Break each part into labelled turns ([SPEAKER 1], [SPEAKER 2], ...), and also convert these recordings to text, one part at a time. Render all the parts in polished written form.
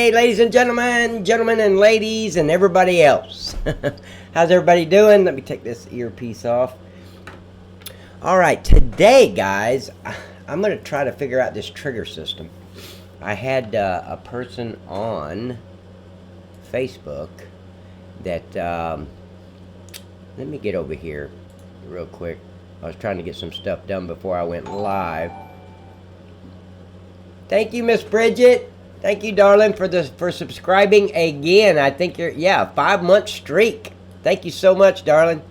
[SPEAKER 1] Hey, ladies and gentlemen and ladies and everybody else. How's everybody doing? Let me take this earpiece off. All right, today, guys, I'm going to try to figure out this trigger system. I had a person on Facebook that, let me get over here real quick. I was trying to get some stuff done before I went live. Thank you, Miss Bridget. Thank you, darling, for subscribing again. I think you're, 5-month streak. Thank you so much, darling.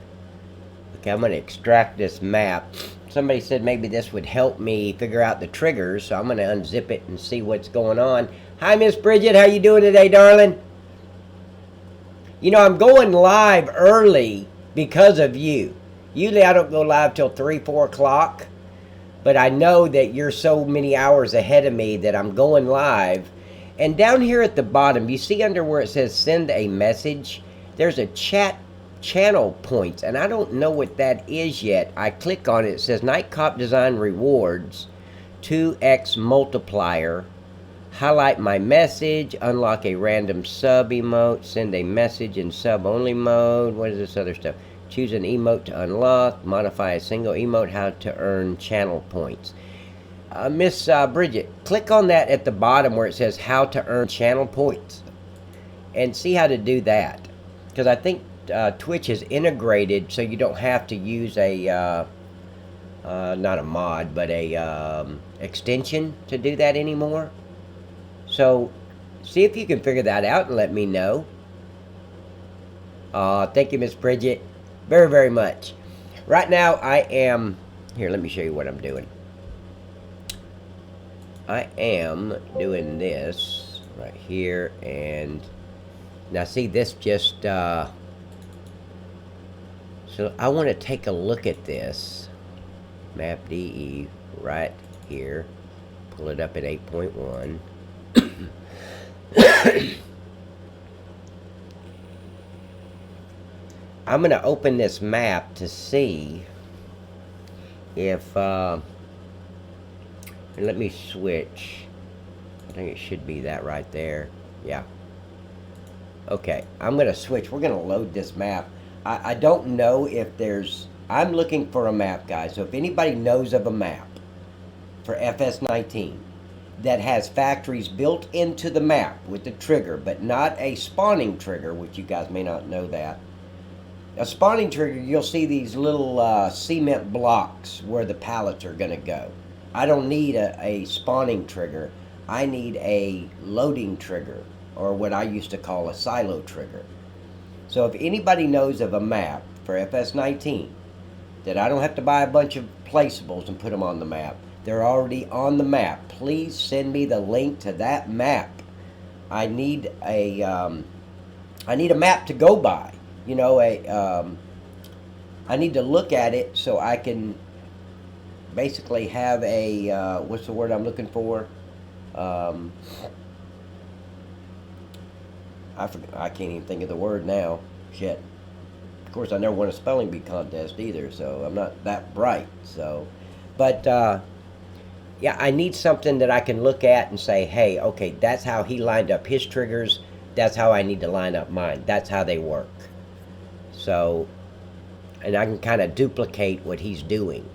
[SPEAKER 1] Okay, I'm going to extract this map. Somebody said maybe this would help me figure out the triggers, so I'm going to unzip it and see what's going on. Hi, Miss Bridget. How you doing today, darling? You know, I'm going live early because of you. Usually I don't go live till 3, 4 o'clock, but I know that you're so many hours ahead of me that I'm going live. And down here at the bottom, you see under where it says send a message, there's a chat channel points, and I don't know what that is yet. I click on it, it says Night Cop Design Rewards, 2x multiplier, highlight my message, unlock a random sub emote, send a message in sub only mode, what is this other stuff? Choose an emote to unlock, modify a single emote, how to earn channel points. Miss Bridget, click on that at the bottom where it says how to earn channel points and see how to do that. Because I think Twitch is integrated so you don't have to use a, not a mod, but a extension to do that anymore. So see if you can figure that out and let me know. Thank you, Miss Bridget, very, very much. Right now I am, here, let me show you what I'm doing. I am doing this right here, and now see this just, so I want to take a look at this map DE right here, pull it up at 8.1. I'm going to open this map to see if, and let me switch. I think it should be that right there. Yeah. Okay, I'm going to switch. We're going to load this map. I don't know if there's... I'm looking for a map, guys. So if anybody knows of a map for FS19 that has factories built into the map with the trigger, but not a spawning trigger, which you guys may not know that. A spawning trigger, you'll see these little cement blocks where the pallets are going to go. I don't need a spawning trigger. I need a loading trigger, or what I used to call a silo trigger. So if anybody knows of a map for FS19 that I don't have to buy a bunch of placeables and put them on the map, they're already on the map, please send me the link to that map. I need a map to go by. You know, I need to look at it so I can basically have a, what's the word I'm looking for? I can't even think of the word now. Shit. Of course, I never won a spelling bee contest either, so I'm not that bright. So, but, yeah, I need something that I can look at and say, hey, okay, that's how he lined up his triggers. That's how I need to line up mine. That's how they work. So, and I can kind of duplicate what he's doing.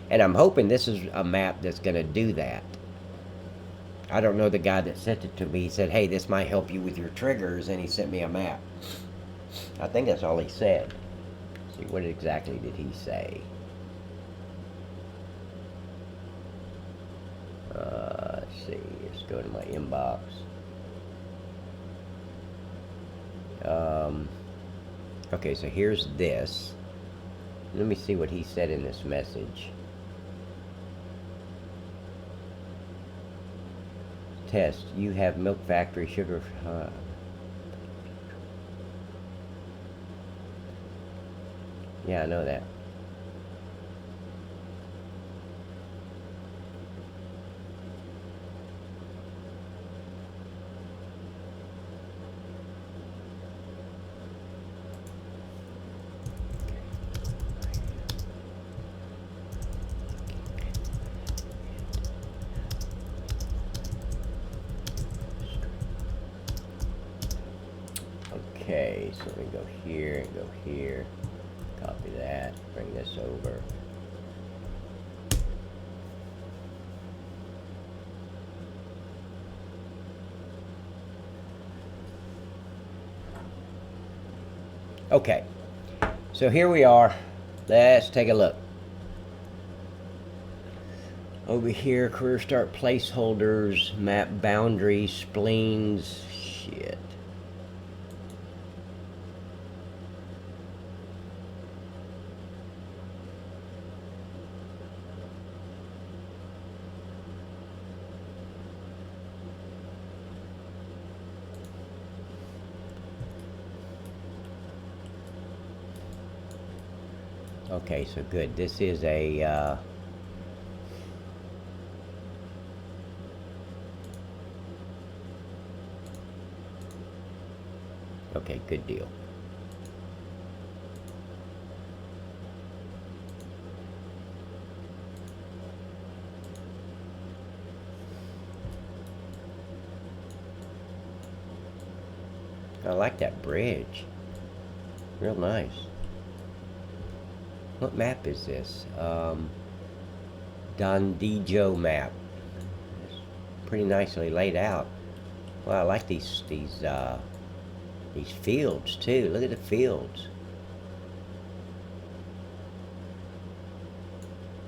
[SPEAKER 1] And I'm hoping this is a map that's going to do that. I don't know the guy that sent it to me. He said, hey, this might help you with your triggers, and he sent me a map. I think that's all he said. Let's see, what exactly did he say? Let's see, let's go to my inbox. Okay, so here's this. Let me see what he said in this message. Test, you have milk factory sugar. Yeah, I know that. Okay, so we go here and go here. Copy that. Bring this over. Okay, so here we are. Let's take a look. Over here, career start placeholders, map boundaries, spleens, shit. Okay, so good. This is a okay, good deal. I like that bridge. Real nice. What map is this? Dondijo map. It's pretty nicely laid out. Well, I like these fields too. Look at the fields.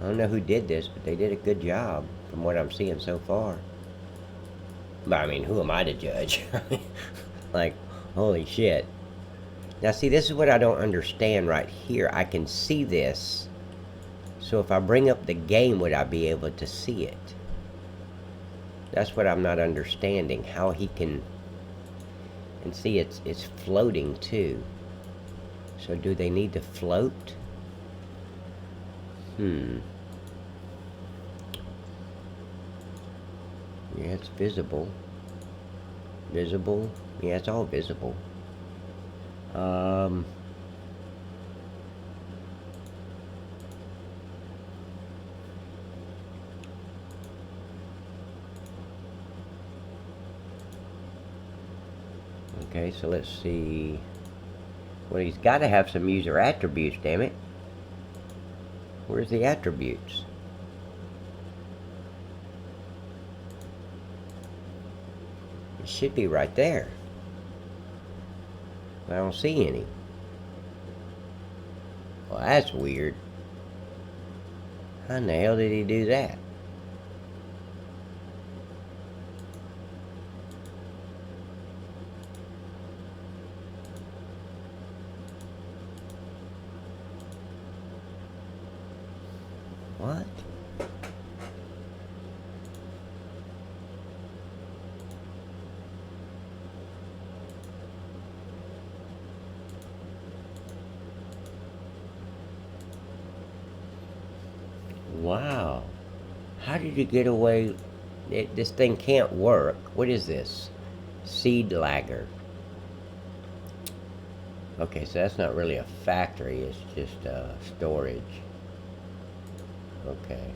[SPEAKER 1] I don't know who did this, but they did a good job from what I'm seeing so far. But I mean, who am I to judge? Like, holy shit. Now see, this is what I don't understand right here. I can see this. So if I bring up the game, would I be able to see it? That's what I'm not understanding. How he can... And see, it's floating too. So do they need to float? Yeah, it's visible. Visible. Yeah, it's all visible. Okay, so let's see. Well, he's got to have some user attributes, damn it. Where's the attributes? It should be right there. I don't see any. Well, that's weird. How in the hell did he do that? What? Wow. How did you get away? This thing can't work. What is this? Seed lagger. Okay, so that's not really a factory. It's just storage. Okay.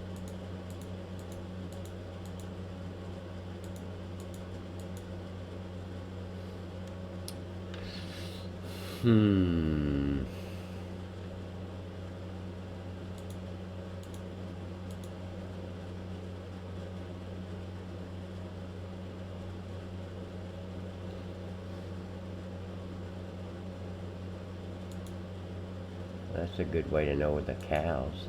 [SPEAKER 1] That's a good way to know with the cows.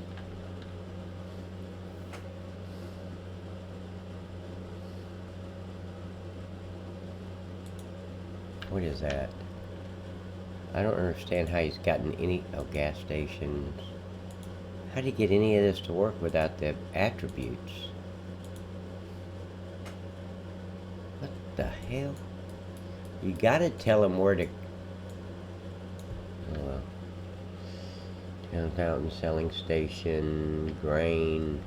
[SPEAKER 1] What is that? I don't understand how he's gotten any... Oh, gas stations. How do you get any of this to work without the attributes? What the hell? You gotta tell him where to... Oh, well. Town fountain, selling station, grain...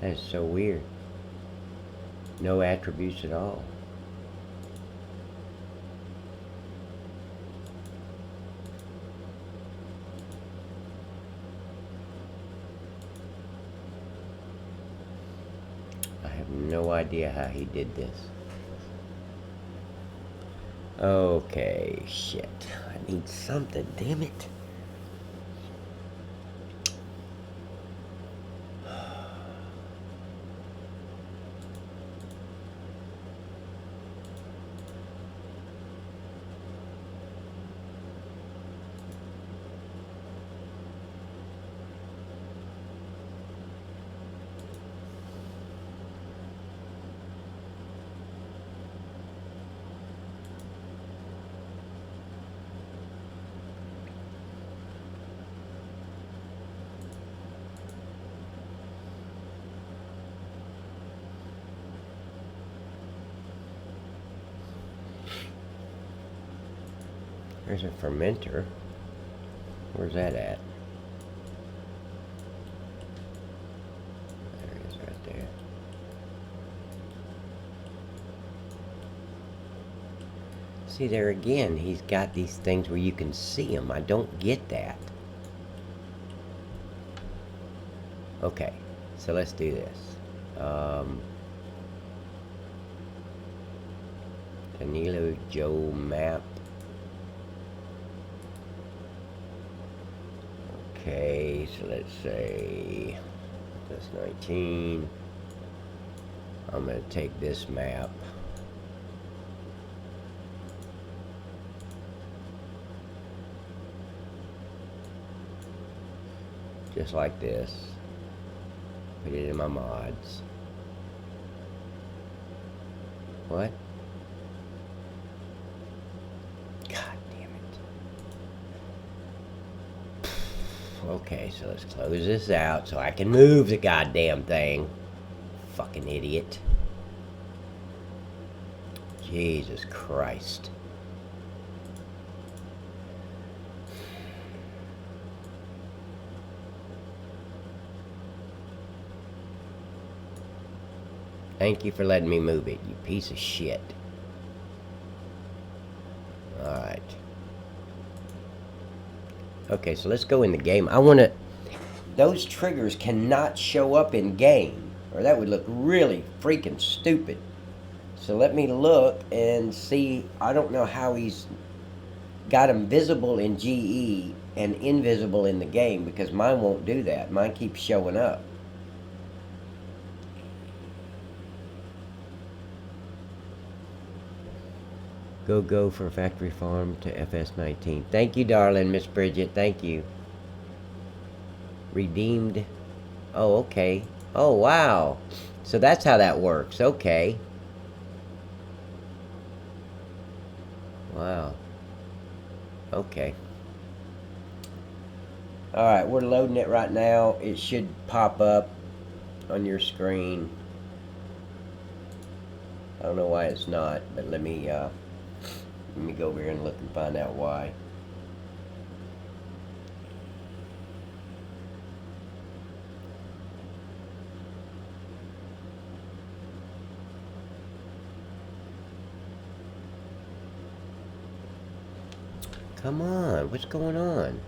[SPEAKER 1] That is so weird. No attributes at all. idea how he did this. Okay, shit. I need something, damn it. There's a fermenter. Where's that at? There it is right there. See there again, he's got these things where you can see them. I don't get that. Okay, so let's do this. Danilo Joe map. Okay, so let's say FS19. I'm going to take this map. Just like this. Put it in my mods. What? Okay, so let's close this out so I can move the goddamn thing. Fucking idiot. Jesus Christ. Thank you for letting me move it, you piece of shit. Alright. Okay, so let's go in the game. I want to... Those triggers cannot show up in game, or that would look really freaking stupid. So let me look and see. I don't know how he's got them visible in GE and invisible in the game, because mine won't do that. Mine keeps showing up. Go for factory farm to FS19. Thank you, darling, Miss Bridget. Thank you. Redeemed. Oh, okay. Oh, wow. So that's how that works. Okay. Wow. Okay. Alright, we're loading it right now. It should pop up on your screen. I don't know why it's not, but let me go over here and look and find out why. Come on, what's going on?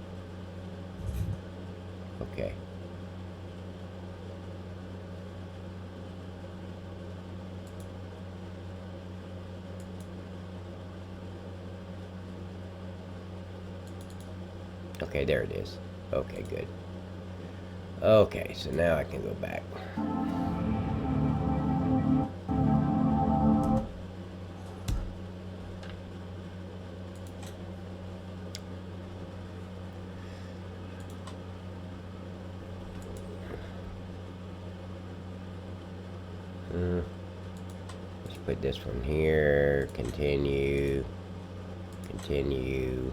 [SPEAKER 1] Okay. Okay, there it is. Okay, good. Okay, so now I can go back. Let's put this one here. Continue. Continue.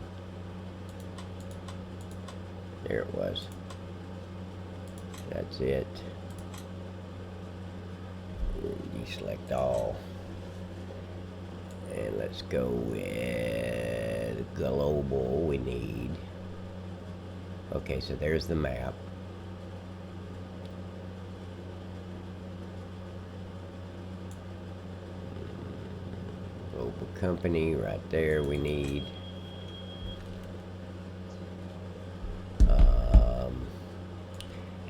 [SPEAKER 1] There it was. That's it. Deselect all. And let's go with global we need. Okay, so there's the map. Global company right there we need.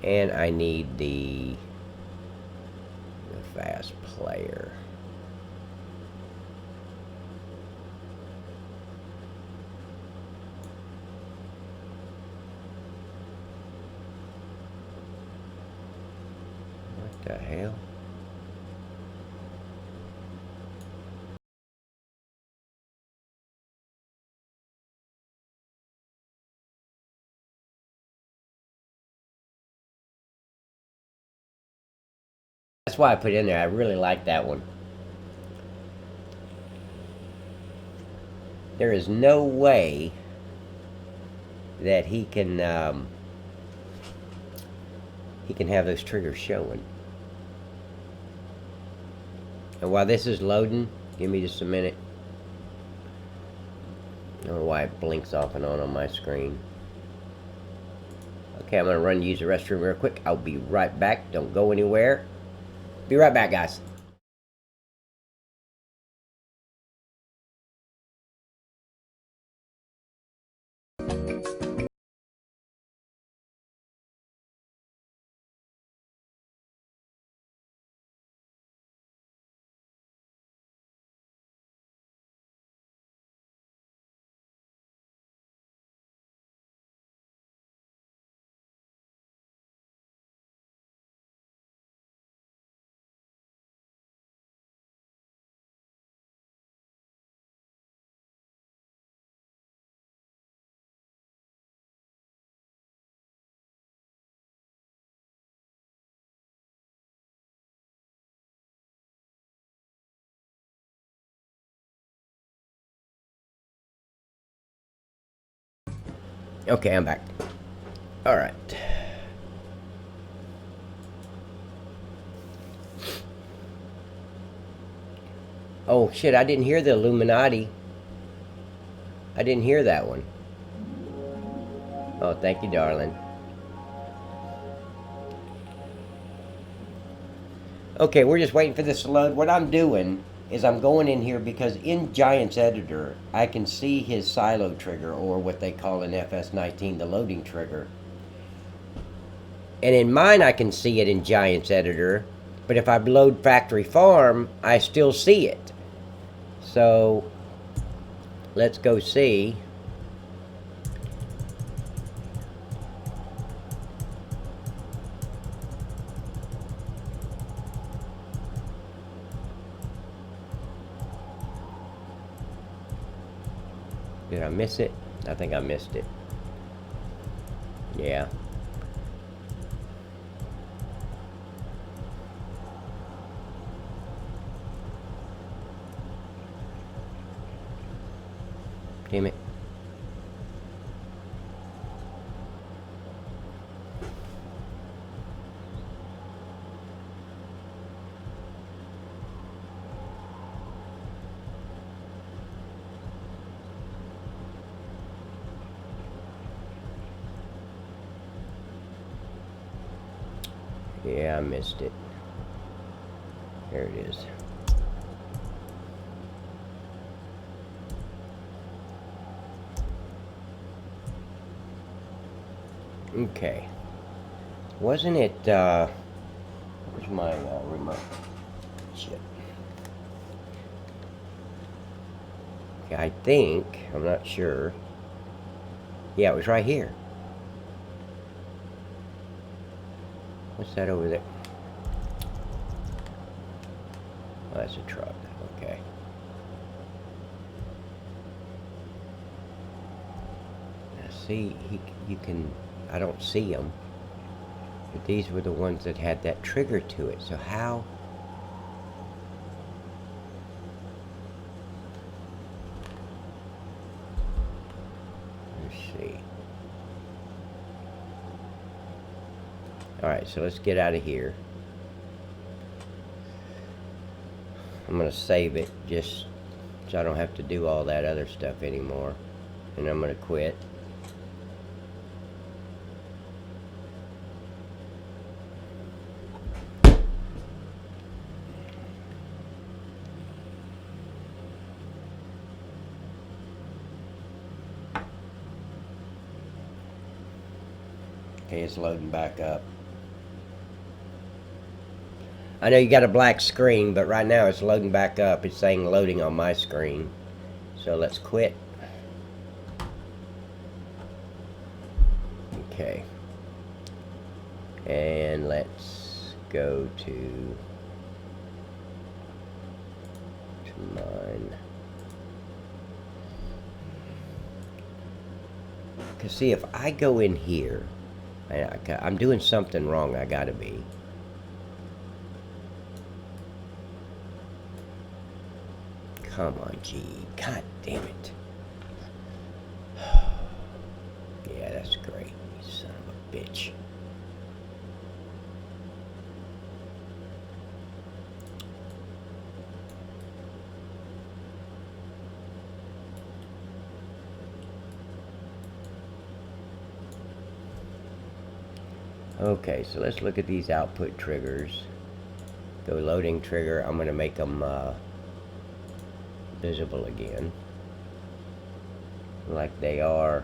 [SPEAKER 1] And I need the fast player. What the hell? That's why I put it in there. I really like that one. There is no way that he can have those triggers showing. And while this is loading, give me just a minute. I don't know why it blinks off and on my screen. Okay, I'm going to run to use the restroom real quick. I'll be right back. Don't go anywhere. Be right back, guys. Okay, I'm back. All right. Oh, shit, I didn't hear the Illuminati. I didn't hear that one. Oh, thank you, darling. Okay, we're just waiting for this to load. What I'm doing is I'm going in here because in Giant's Editor, I can see his silo trigger, or what they call in FS19, the loading trigger. And in mine, I can see it in Giant's Editor, but if I load Factory Farm, I still see it. So, let's go see. Did I miss it? I think I missed it. Yeah. Damn it. Yeah, I missed it. There it is. Okay. Wasn't it, where's my remote? Shit. Okay, I think, I'm not sure. Yeah, it was right here. What's that over there? Oh, that's a truck. Okay. Now see, you can, I don't see them. But these were the ones that had that trigger to it. So how? Let's see. Alright, so let's get out of here. I'm going to save it just so I don't have to do all that other stuff anymore. And I'm going to quit. Okay, it's loading back up. I know you got a black screen, but right now it's loading back up. It's saying loading on my screen. So let's quit. Okay. And let's go to mine. Because see, if I go in here, I'm doing something wrong. I gotta be. Come on, G. God damn it. Yeah, that's great. You son of a bitch. Okay, so let's look at these output triggers. Go loading trigger. I'm going to make them visible again, like they are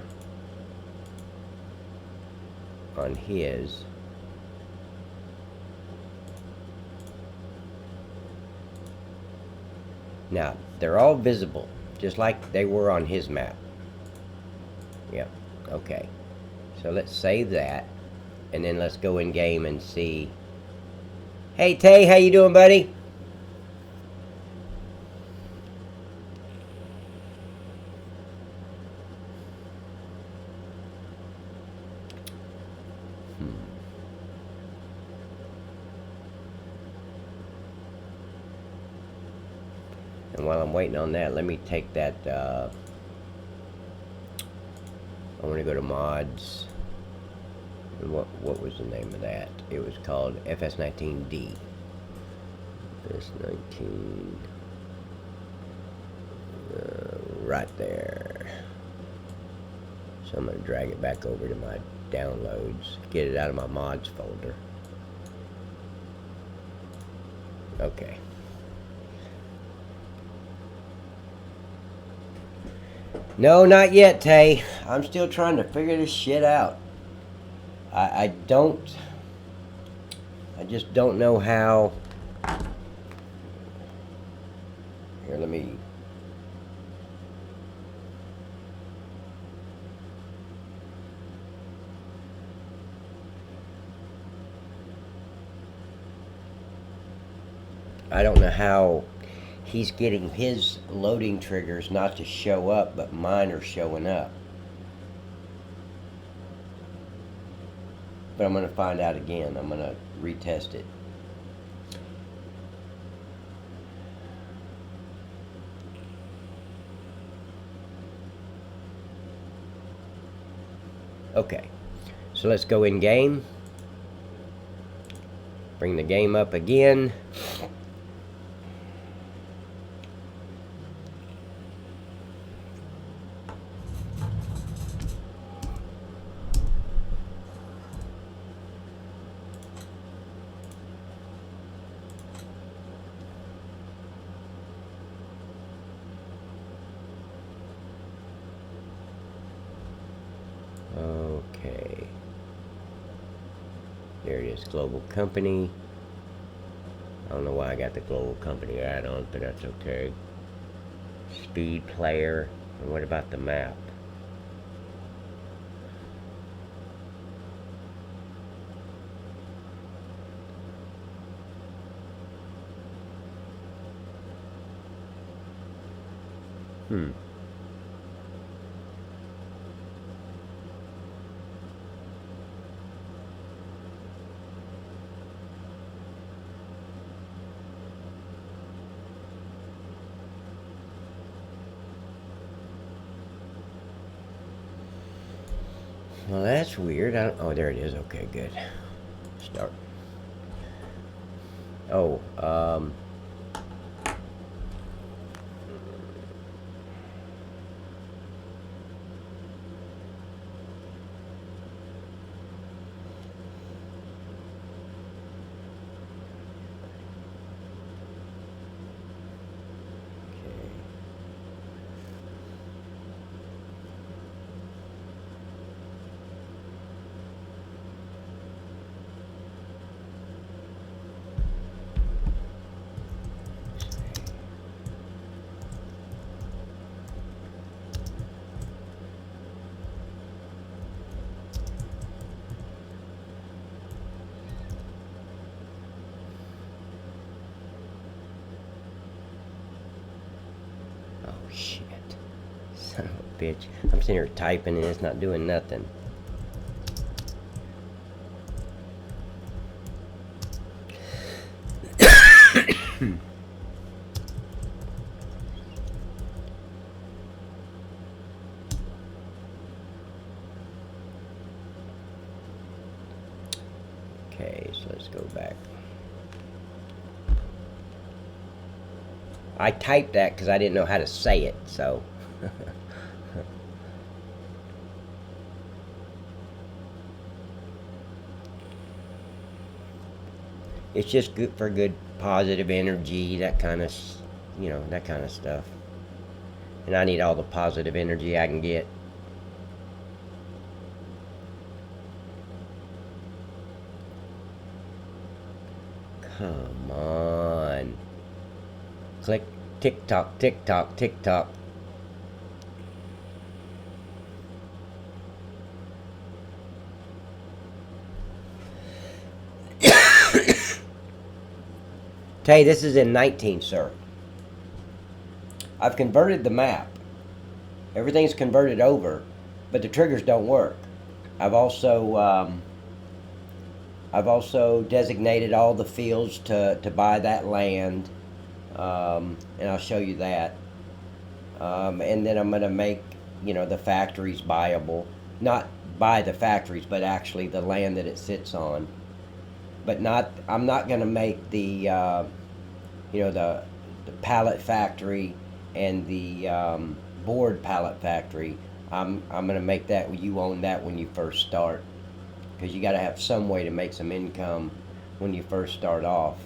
[SPEAKER 1] on his. Now, they're all visible, just like they were on his map. Yep, okay. So let's save that. And then let's go in game and see. Hey Tay, how you doing, buddy? And while I'm waiting on that, let me take that. I want to go to mods. What was the name of that? It was called FS19D. FS19. Right there. So I'm going to drag it back over to my downloads. Get it out of my mods folder. Okay. No, not yet, Tay. I'm still trying to figure this shit out. I just don't know how. Here, let me. I don't know how he's getting his loading triggers not to show up, but mine are showing up. But I'm going to find out again. I'm going to retest it. Okay, so let's go in game. Bring the game up again. Okay. There it is, global company. I don't know why I got the global company add-on, but that's okay. Speed player. And what about the map? Well, that's weird. Oh, there it is. Okay, good. Start. Oh, bitch. I'm sitting here typing and it's not doing nothing. Okay, so let's go back. I typed that because I didn't know how to say it, so. It's just good for good positive energy, that kind of, you know, that kind of stuff. And I need all the positive energy I can get. Come on. Click, tick tock, tick tock, tick tock. Hey, this is in 19, sir. I've converted the map. Everything's converted over, but the triggers don't work. I've also designated all the fields to buy that land, and I'll show you that. And then I'm going to make, you know, the factories buyable. Not buy the factories, but actually the land that it sits on. But I'm not going to make the, you know, the pallet factory and the board pallet factory. I'm going to make that, you own that when you first start. Because you got to have some way to make some income when you first start off.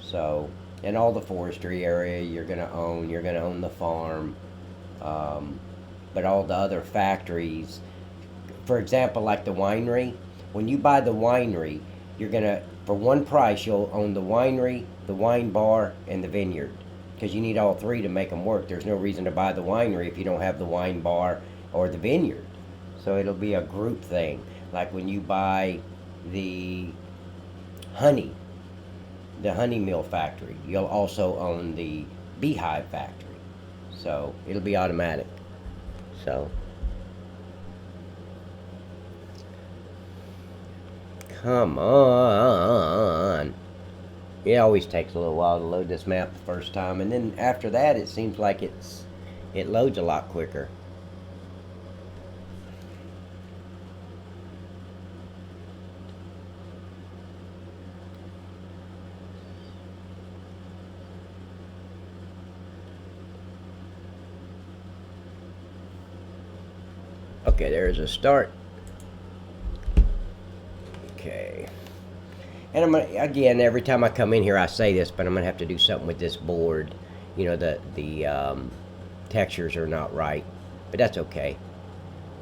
[SPEAKER 1] So, and all the forestry area you're going to own the farm. But all the other factories, for example, like the winery, when you buy the winery, you're going to, for one price, you'll own the winery, the wine bar, and the vineyard. Because you need all three to make them work. There's no reason to buy the winery if you don't have the wine bar or the vineyard. So it'll be a group thing. Like when you buy the honey mill factory, you'll also own the beehive factory. So it'll be automatic. So. Come on. It always takes a little while to load this map the first time, and then after that it seems like it loads a lot quicker. Okay, there's a start. Okay. And I'm gonna, again, every time I come in here I say this, but I'm gonna have to do something with this board. You know, the textures are not right, but that's okay.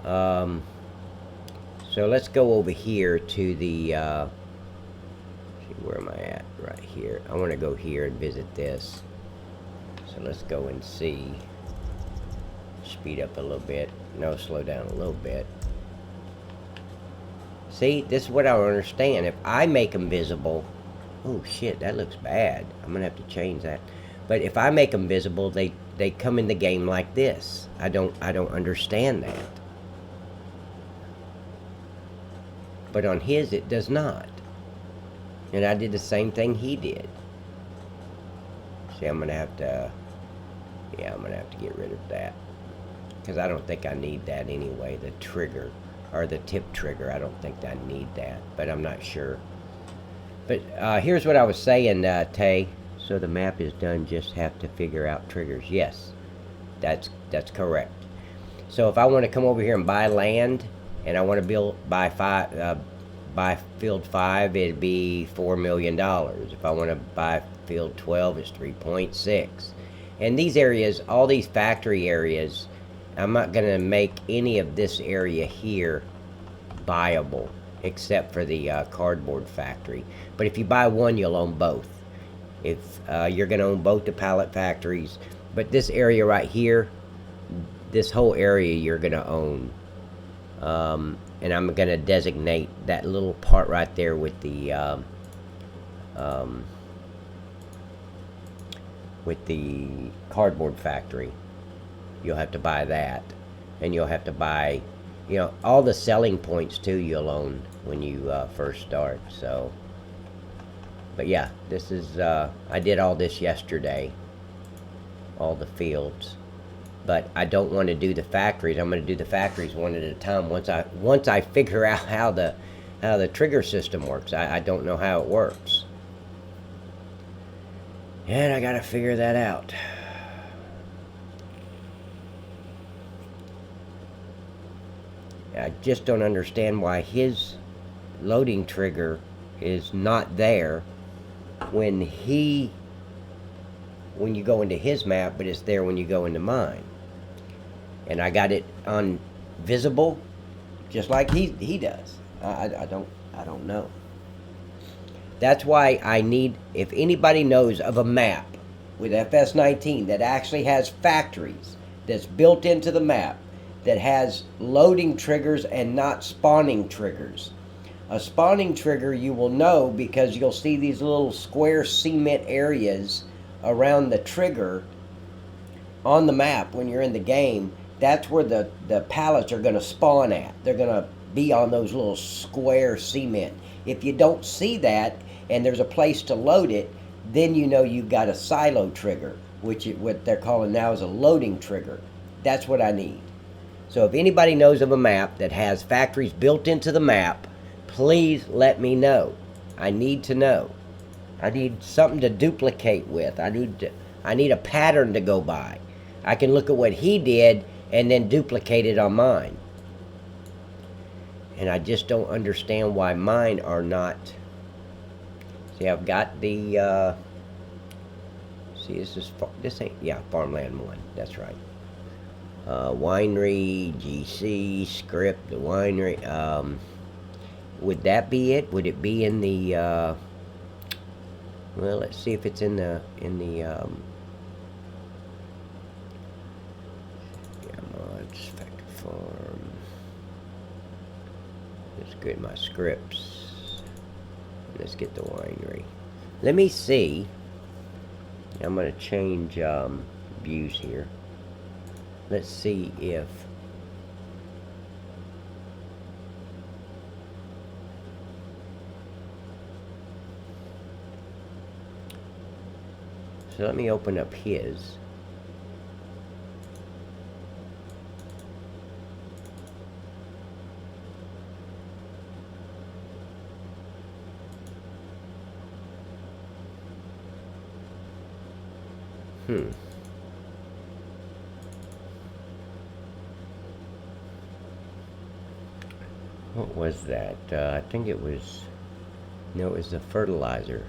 [SPEAKER 1] So let's go over here to the see, where am I at? Right here. I want to go here and visit this. So let's go and see. Speed up a little bit. No, slow down a little bit. See, this is what I don't understand. If I make them visible, oh shit, that looks bad. I'm gonna have to change that. But if I make them visible, they come in the game like this. I don't understand that. But on his, it does not. And I did the same thing he did. See, I'm gonna have to, yeah, I'm gonna have to get rid of that. Because I don't think I need that anyway, the trigger, or the tip trigger. I don't think I need that, but I'm not sure. But here's what I was saying, Tay. So the map is done, just have to figure out triggers. Yes, that's correct. So if I want to come over here and buy land, and I want to buy field 5, it'd be $4 million. If I want to buy field 12, it's 3.6. And these areas, all these factory areas, I'm not going to make any of this area here buyable, except for the cardboard factory. But if you buy one, you'll own both. If you're going to own both the pallet factories, but this area right here, this whole area you're going to own. And I'm going to designate that little part right there with the cardboard factory. You'll have to buy that. and you'll have to buy, you know, all the selling points too you'll own when you first start. So, but yeah, this is, I did all this yesterday, all the fields. But I don't want to do the factories. I'm going to do the factories one at a time once I figure out how the trigger system works. I don't know how it works. And I got to figure that out. I just don't understand why his loading trigger is not there when you go into his map, but it's there when you go into mine. And I got it on visible, just like he does. I don't know. That's why I need, if anybody knows of a map with FS19 that actually has factories, that's built into the map, that has loading triggers and not spawning triggers. A spawning trigger you will know because you'll see these little square cement areas around the trigger on the map when you're in the game. That's where the pallets are going to spawn at. They're going to be on those little square cement. If you don't see that and there's a place to load it, then you know you've got a silo trigger, what they're calling now is a loading trigger. That's what I need. So if anybody knows of a map that has factories built into the map, please let me know. I need to know. I need something to duplicate with. I need a pattern to go by. I can look at what he did and then duplicate it on mine. And I just don't understand why mine are not. See, I've got the, see, this ain't, yeah, Farmland 1, that's right. Winery, GC, script, the winery, would that be it? Would it be in the, well, let's see if it's in the, Factory Farm. Let's get my scripts. Let's get the winery. Let me see. I'm going to change views here. Let's see if so let me open up his. What was that? I think it was, no, it was the fertilizer.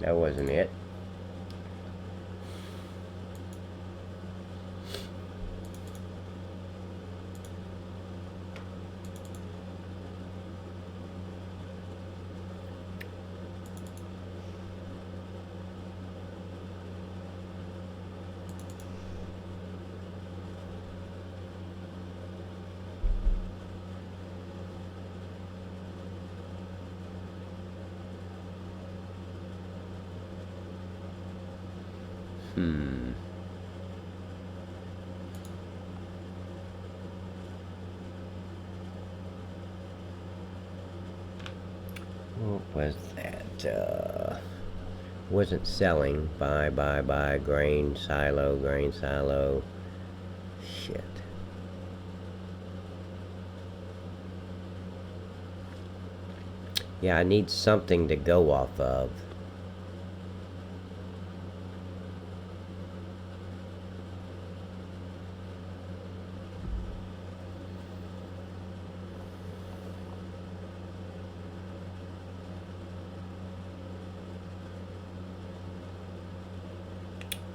[SPEAKER 1] That wasn't it. What was that? Wasn't selling. Buy, grain silo. Shit. Yeah, I need something to go off of.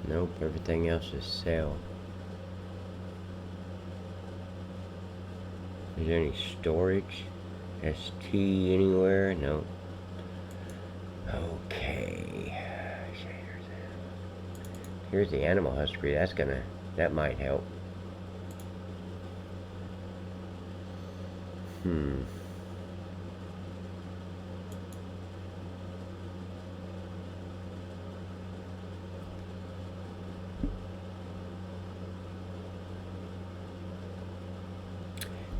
[SPEAKER 1] Nope, everything else is sell. there any storage? ST anywhere? No. Okay. Here's the animal husbandry. That might help.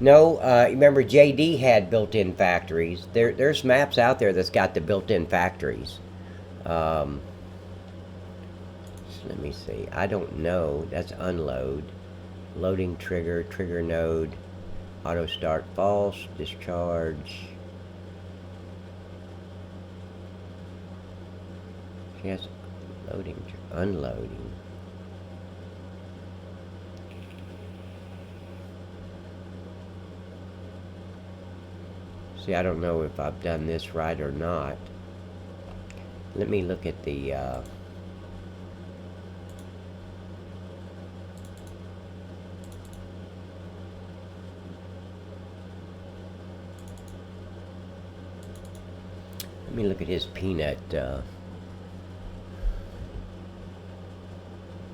[SPEAKER 1] No, remember JD had built-in factories. There's maps out there that's got the built-in factories. So let me see. I don't know. That's unload. Loading trigger, trigger node, auto start false, discharge. Yes, loading, unloading. See, I don't know if I've done this right or not. Let me look at the let me look at his peanut.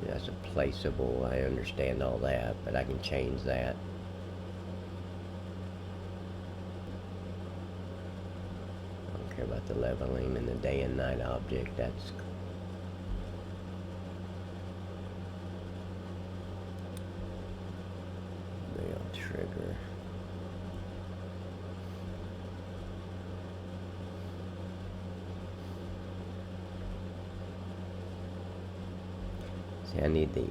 [SPEAKER 1] That's a placeable. I understand all that, but I can change that. I don't care about the leveling and the day and night object. That's mail trigger. I need the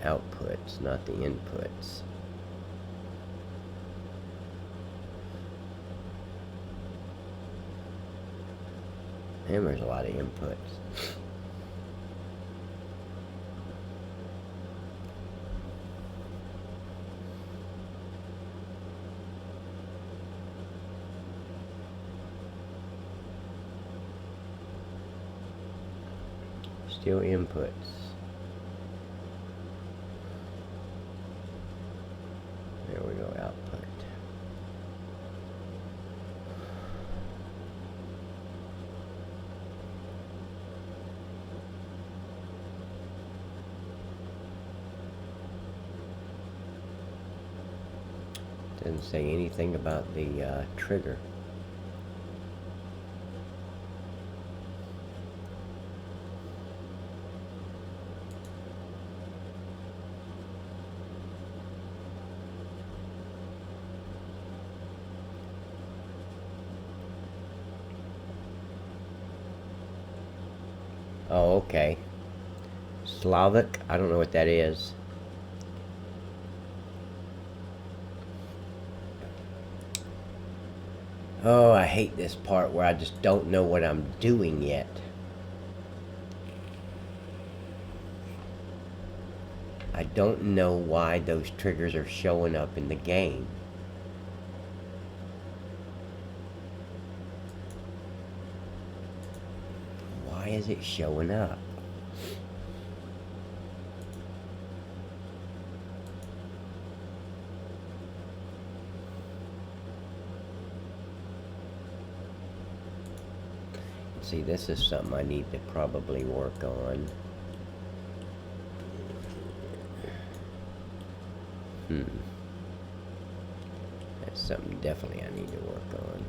[SPEAKER 1] outputs, not the inputs. And there's a lot of inputs. Still inputs. There we go, output. Doesn't say anything about the trigger. Oh, okay. Slavic, I don't know what that is. Oh, I hate this part where I just don't know what I'm doing yet. I don't know why those triggers are showing up in the game. Why is it showing up? See, this is something I need to probably work on. That's something definitely I need to work on.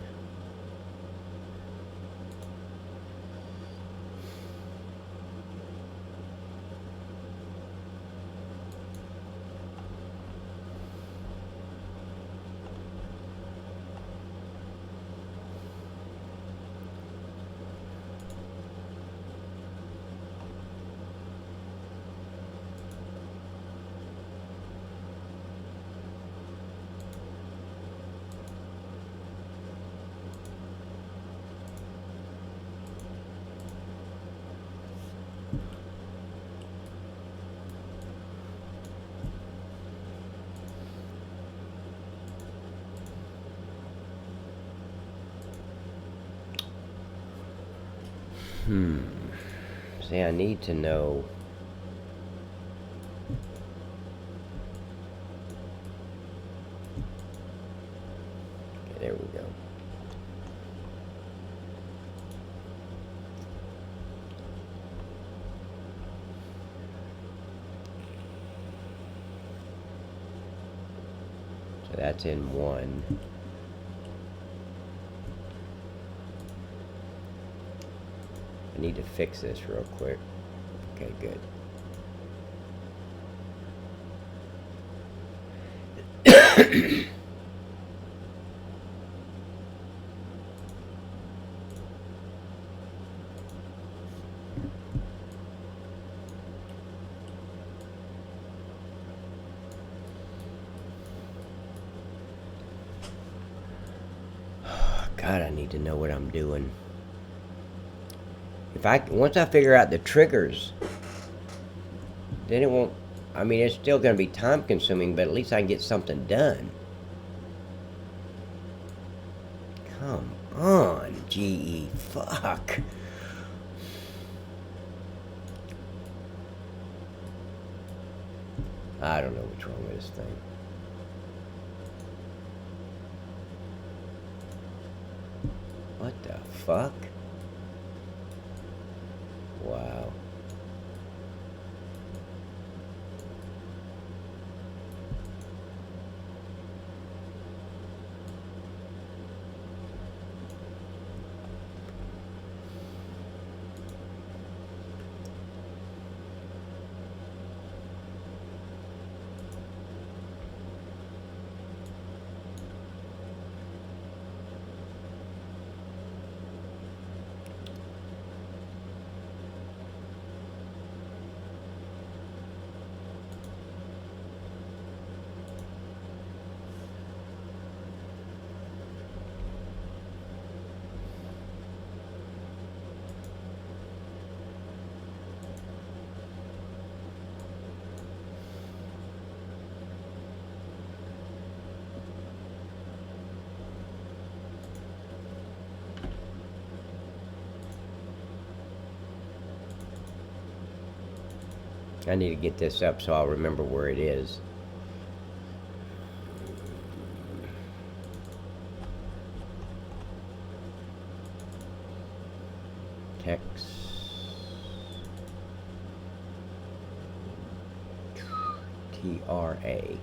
[SPEAKER 1] See, I need to know. That's in one. I need to fix this real quick. Okay, good. God, I need to know what I'm doing. Once I figure out the triggers, then it won't. I mean, it's still going to be time consuming, but at least I can get something done. Come on, GE. Fuck. I don't know what's wrong with this thing. What the fuck? Wow. I need to get this up so I'll remember where it is. Text. TRA.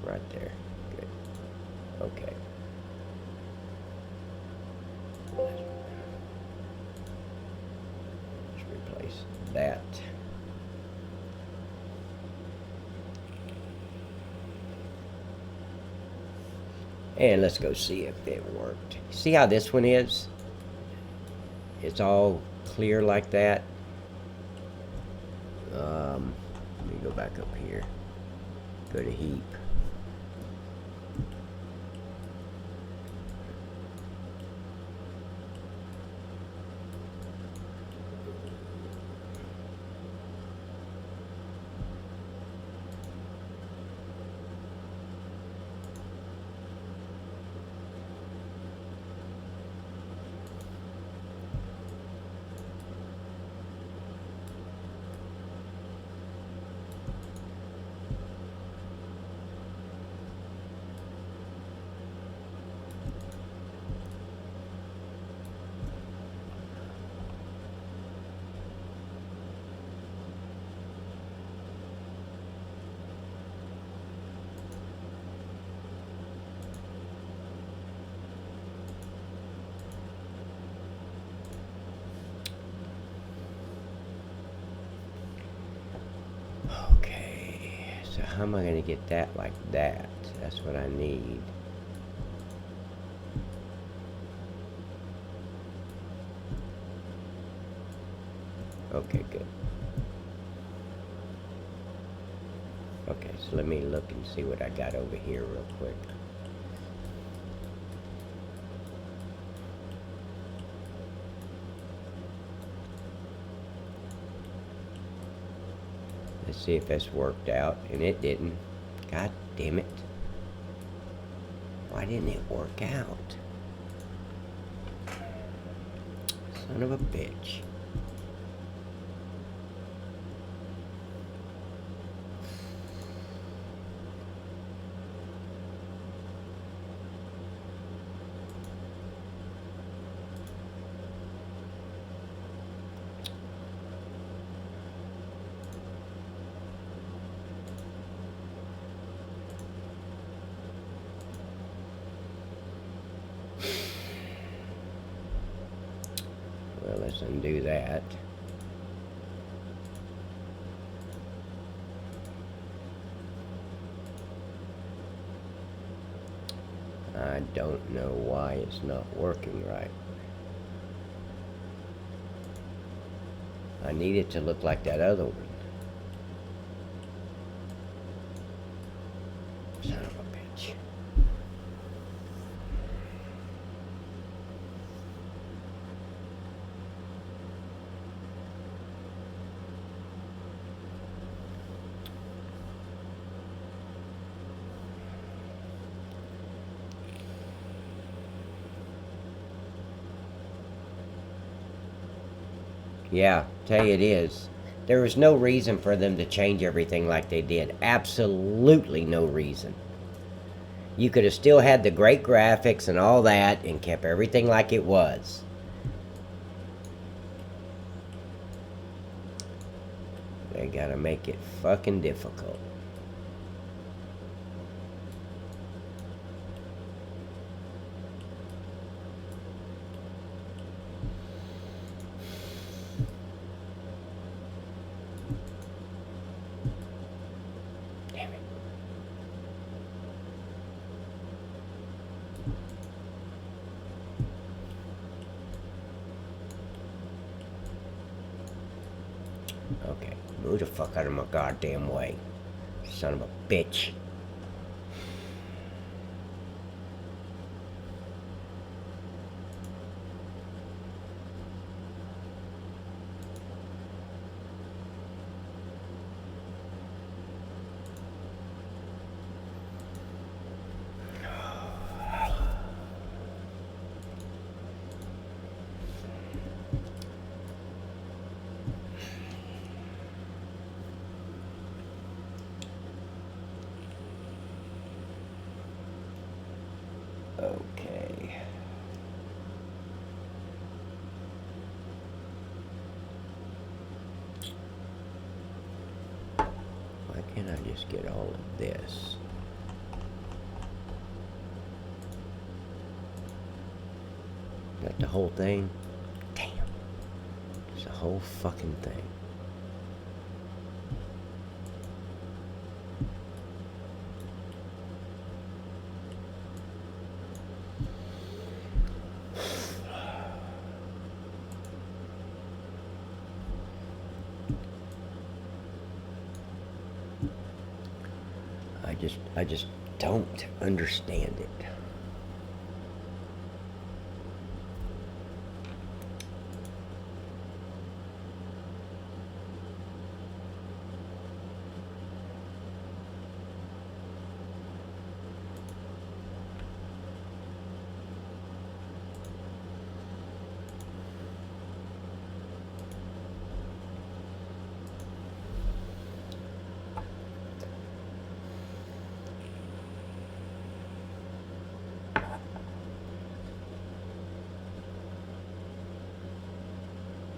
[SPEAKER 1] Right there. Good. Okay. That. And let's go see if it worked. See how this one is? It's all clear like that. Let me go back up here. Go to heap. So how am I going to get that like that? That's what I need. Okay, good. Okay, so let me look and see what I got over here real quick. Let's see if this worked out, and it didn't. God damn it. Why didn't it work out? Son of a bitch. Let's undo that. I don't know why it's not working right. I need it to look like that other one. Son of a bitch. Yeah, tell you it is. There was no reason for them to change everything like they did. Absolutely no reason. You could have still had the great graphics and all that and kept everything like it was. They gotta make it fucking difficult. Okay, move the fuck out of my goddamn way. Son of a bitch. Okay. Why can't I just get all of this? That the whole thing? Damn. It's the whole fucking thing. I just don't understand it.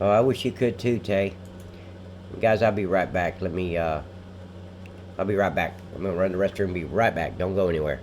[SPEAKER 1] Oh, I wish you could too, Tay. Guys, I'll be right back. I'll be right back. I'm gonna run the restroom and be right back. Don't go anywhere.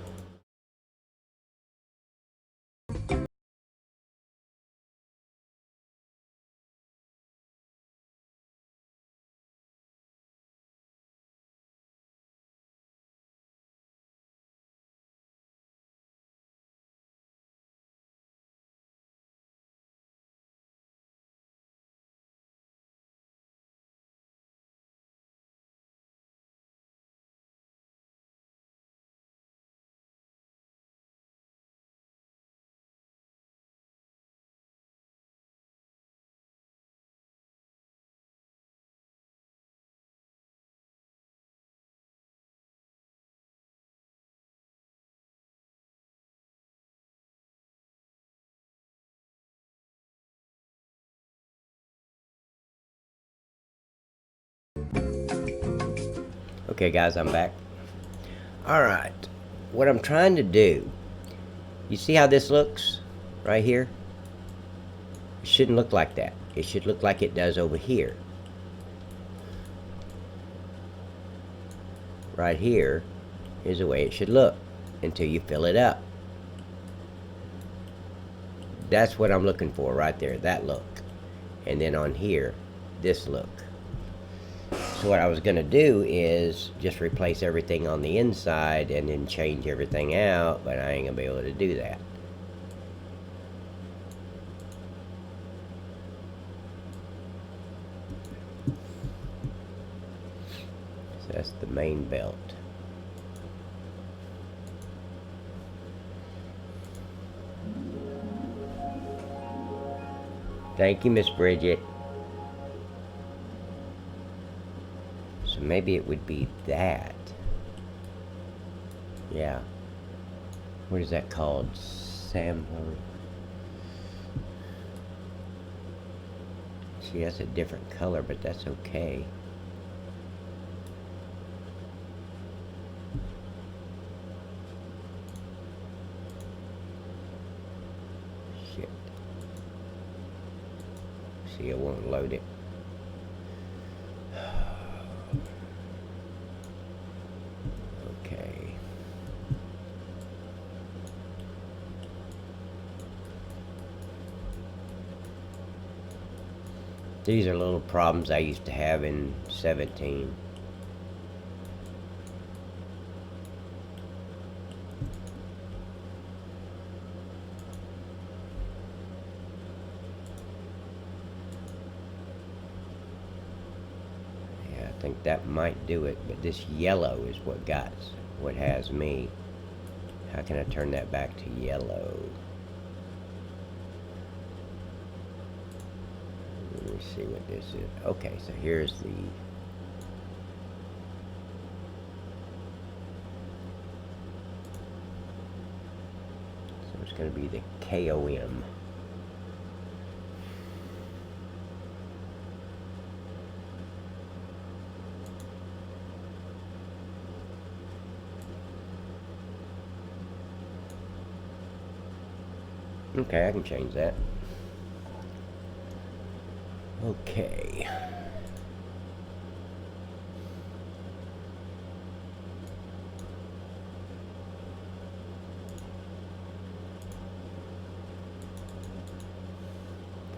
[SPEAKER 1] Okay, guys, I'm back. Alright. What I'm trying to do, you see how this looks right here? It shouldn't look like that. It should look like it does over here. Right here is the way it should look until you fill it up. That's what I'm looking for right there, that look. and then on here, this look. So what I was going to do is just replace everything on the inside and then change everything out, but I ain't going to be able to do that. So that's the main belt. Thank you, Miss Bridget. So maybe it would be that. Yeah. What is that called? Sample. See, that's a different color, but that's okay. Shit. See, it won't load it. Okay. These are little problems I used to have in 17. I think that might do it, but this yellow is what has me. How can I turn that back to yellow? Let me see what this is. Okay, so here's the so it's going to be the KOM. Okay, I can change that. Okay.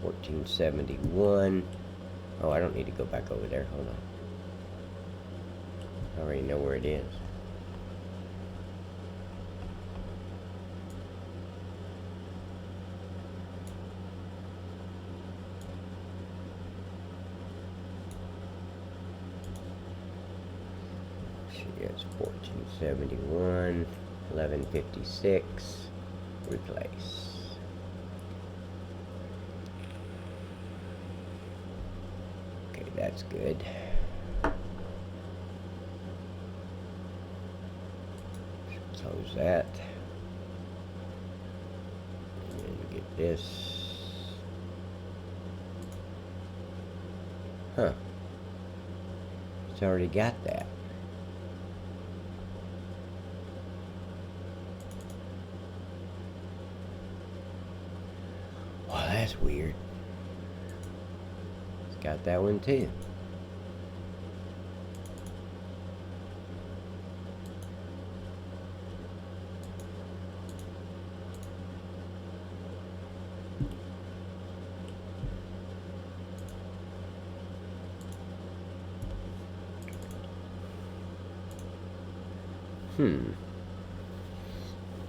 [SPEAKER 1] $14.71. Oh, I don't need to go back over there. Hold on. I already know where it is. It's 1471, 1156, replace. Okay, that's good. Close that. And then get this. Huh. It's already got that. That's weird. It's got that one too.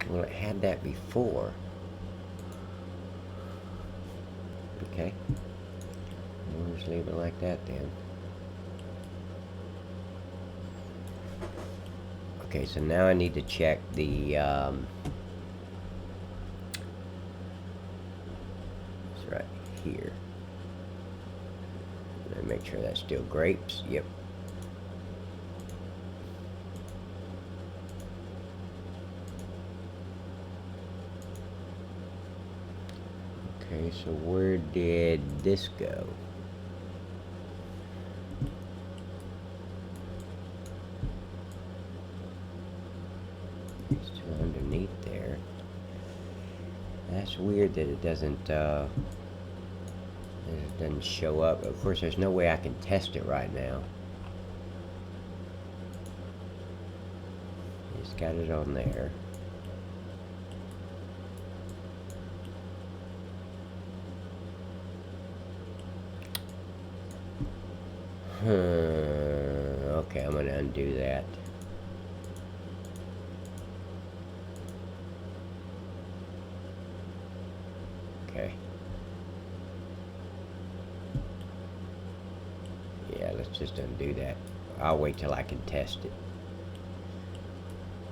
[SPEAKER 1] Well, it had that before. Okay. We'll just leave it like that then. Okay, so now I need to check the it's right here. Let me make sure that's still grapes. Yep. Okay, so where did this go? It's still underneath there. That's weird that it doesn't show up. Of course, there's no way I can test it right now. It's got it on there. Okay, I'm gonna undo that. Okay. Yeah, let's just undo that. I'll wait till I can test it.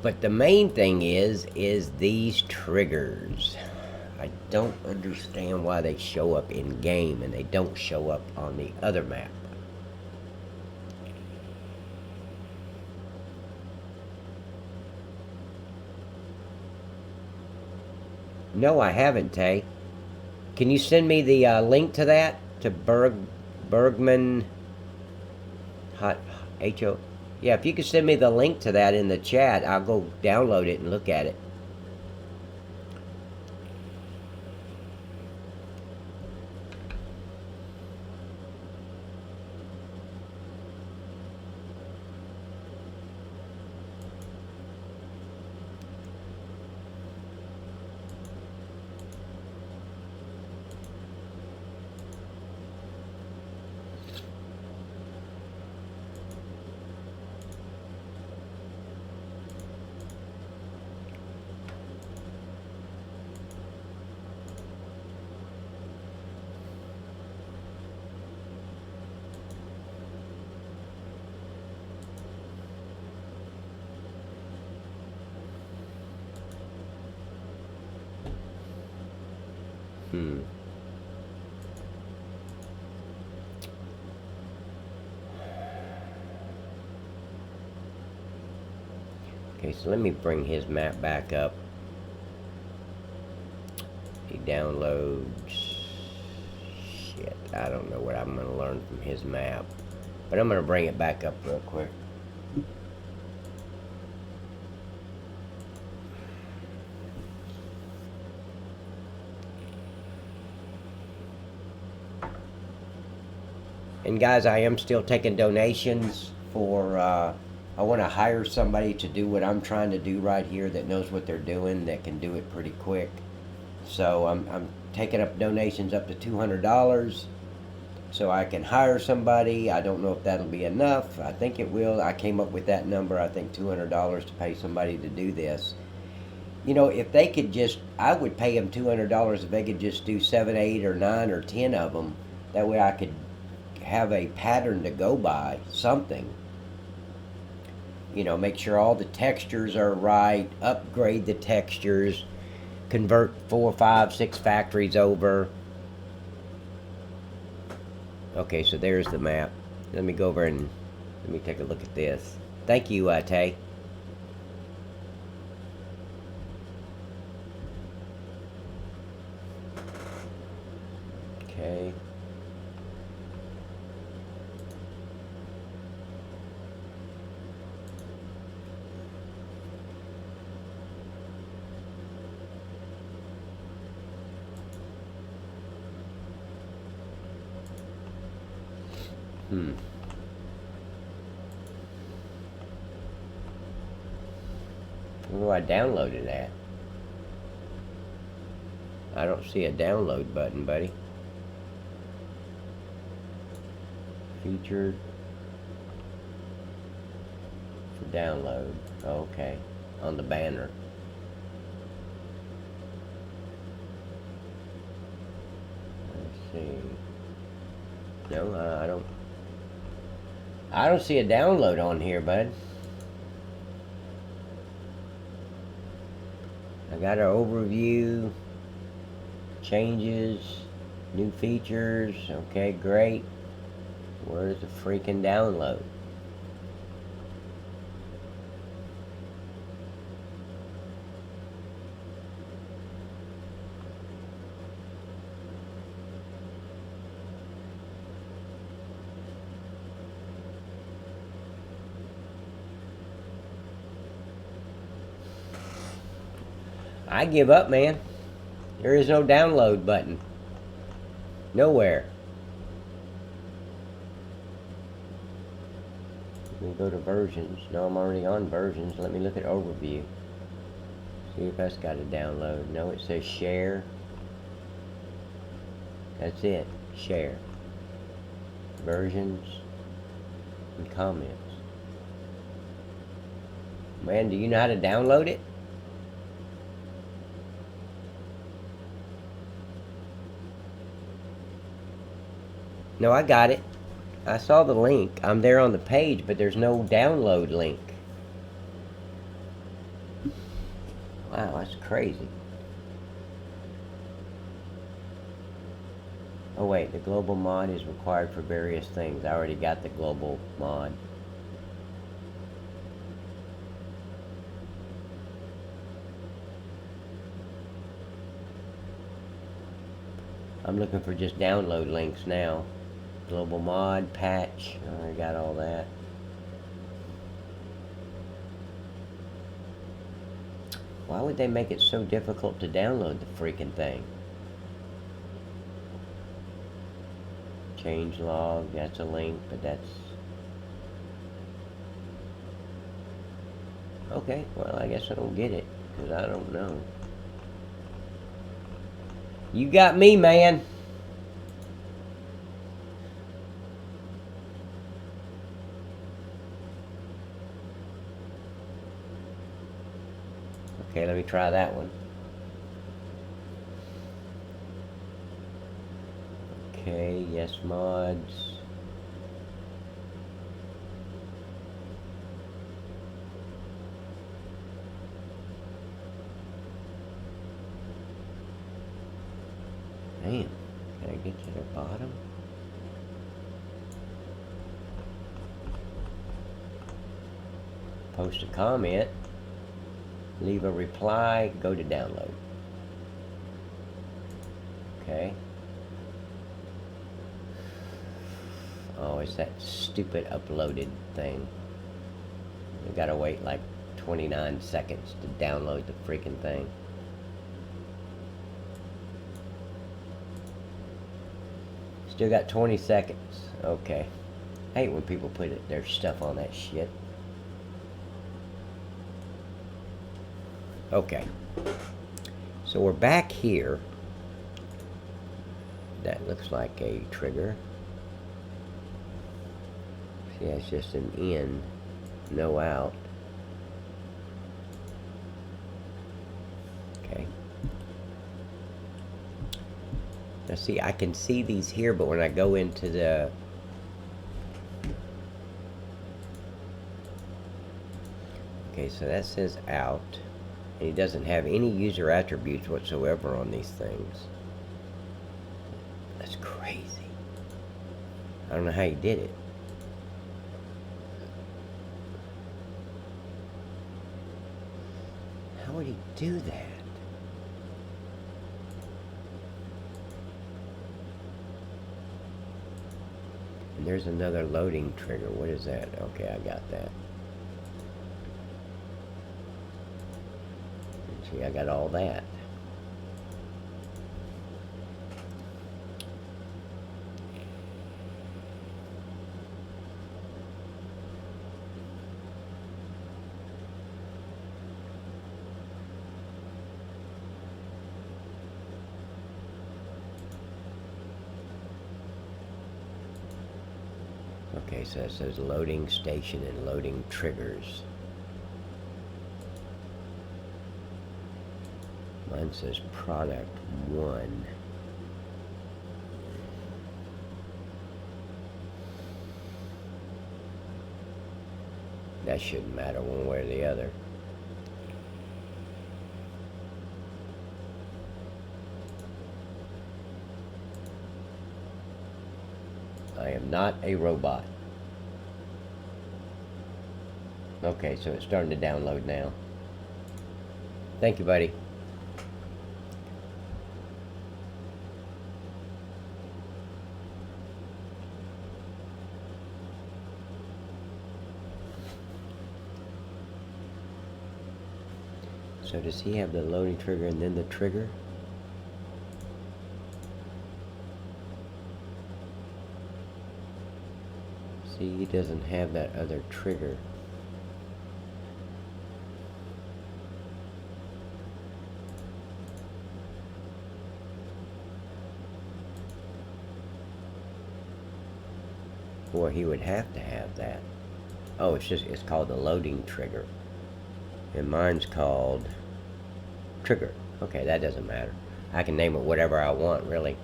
[SPEAKER 1] But the main thing is these triggers. I don't understand why they show up in game and they don't show up on the other map. No, I haven't, Tay. Can you send me the link to that? To Bergman H-O. Yeah, if you could send me the link to that in the chat, I'll go download it and look at it. Okay, so let me bring his map back up. He downloads. Shit, I don't know what I'm going to learn from his map. But I'm going to bring it back up real quick. And guys, I am still taking donations for, I want to hire somebody to do what I'm trying to do right here that knows what they're doing, that can do it pretty quick. So I'm taking up donations up to $200 so I can hire somebody. I don't know if that'll be enough. I think it will. I came up with that number, I think $200 to pay somebody to do this. You know, if they could just, I would pay them $200 if they could just do 7, 8, or 9, or 10 of them. That way I could have a pattern to go by, something. You know, make sure all the textures are right, upgrade the textures, convert 4, 5, 6 factories over. Okay, so there's the map. Let me go over and let me take a look at this. Thank you, Tay. Okay. Where do I download it at? I don't see a download button, buddy. Featured for download. Okay, on the banner. Let's see. No, I don't see a download on here, bud. I got an overview, changes, new features. Okay, great. Where's the freaking download? I give up, man. There is no download button. Nowhere. Let me go to versions. No, I'm already on versions. Let me look at overview. See if that's got a download. No, it says share. That's it. Share. Versions. and comments. Man, do you know how to download it? No, I got it. I saw the link. I'm there on the page, but there's no download link. Wow, that's crazy. Oh wait, the global mod is required for various things. I already got the global mod. I'm looking for just download links now. Global mod, patch, I got all that. Why would they make it so difficult to download the freaking thing? Change log, that's a link, but that's... Okay, well, I guess I don't get it, because I don't know. You got me, man. Okay, let me try that one. Okay, yes mods. Damn, can I get to the bottom? Post a comment. Leave a reply, go to download. Okay. Oh, it's that stupid uploaded thing. We gotta wait like 29 seconds to download the freaking thing. Still got 20 seconds. Okay. I hate when people put their stuff on that shit. Okay. So we're back here. That looks like a trigger. Yeah, it's just an in, no out. Okay. Now see, I can see these here, but when I go into the... Okay, so that says out. And he doesn't have any user attributes whatsoever on these things. That's crazy. I don't know how he did it. How would he do that? And there's another loading trigger. What is that? Okay, I got that. See, I got all that. Okay, so it says loading station and loading triggers. Mine says product 1. That shouldn't matter one way or the other. I am not a robot. Okay, so it's starting to download now. Thank you, buddy. So does he have the loading trigger and then the trigger? See, he doesn't have that other trigger. therefore he would have to have that. Oh, it's called the loading trigger. And mine's called trigger. Okay, that doesn't matter. I can name it whatever I want, really.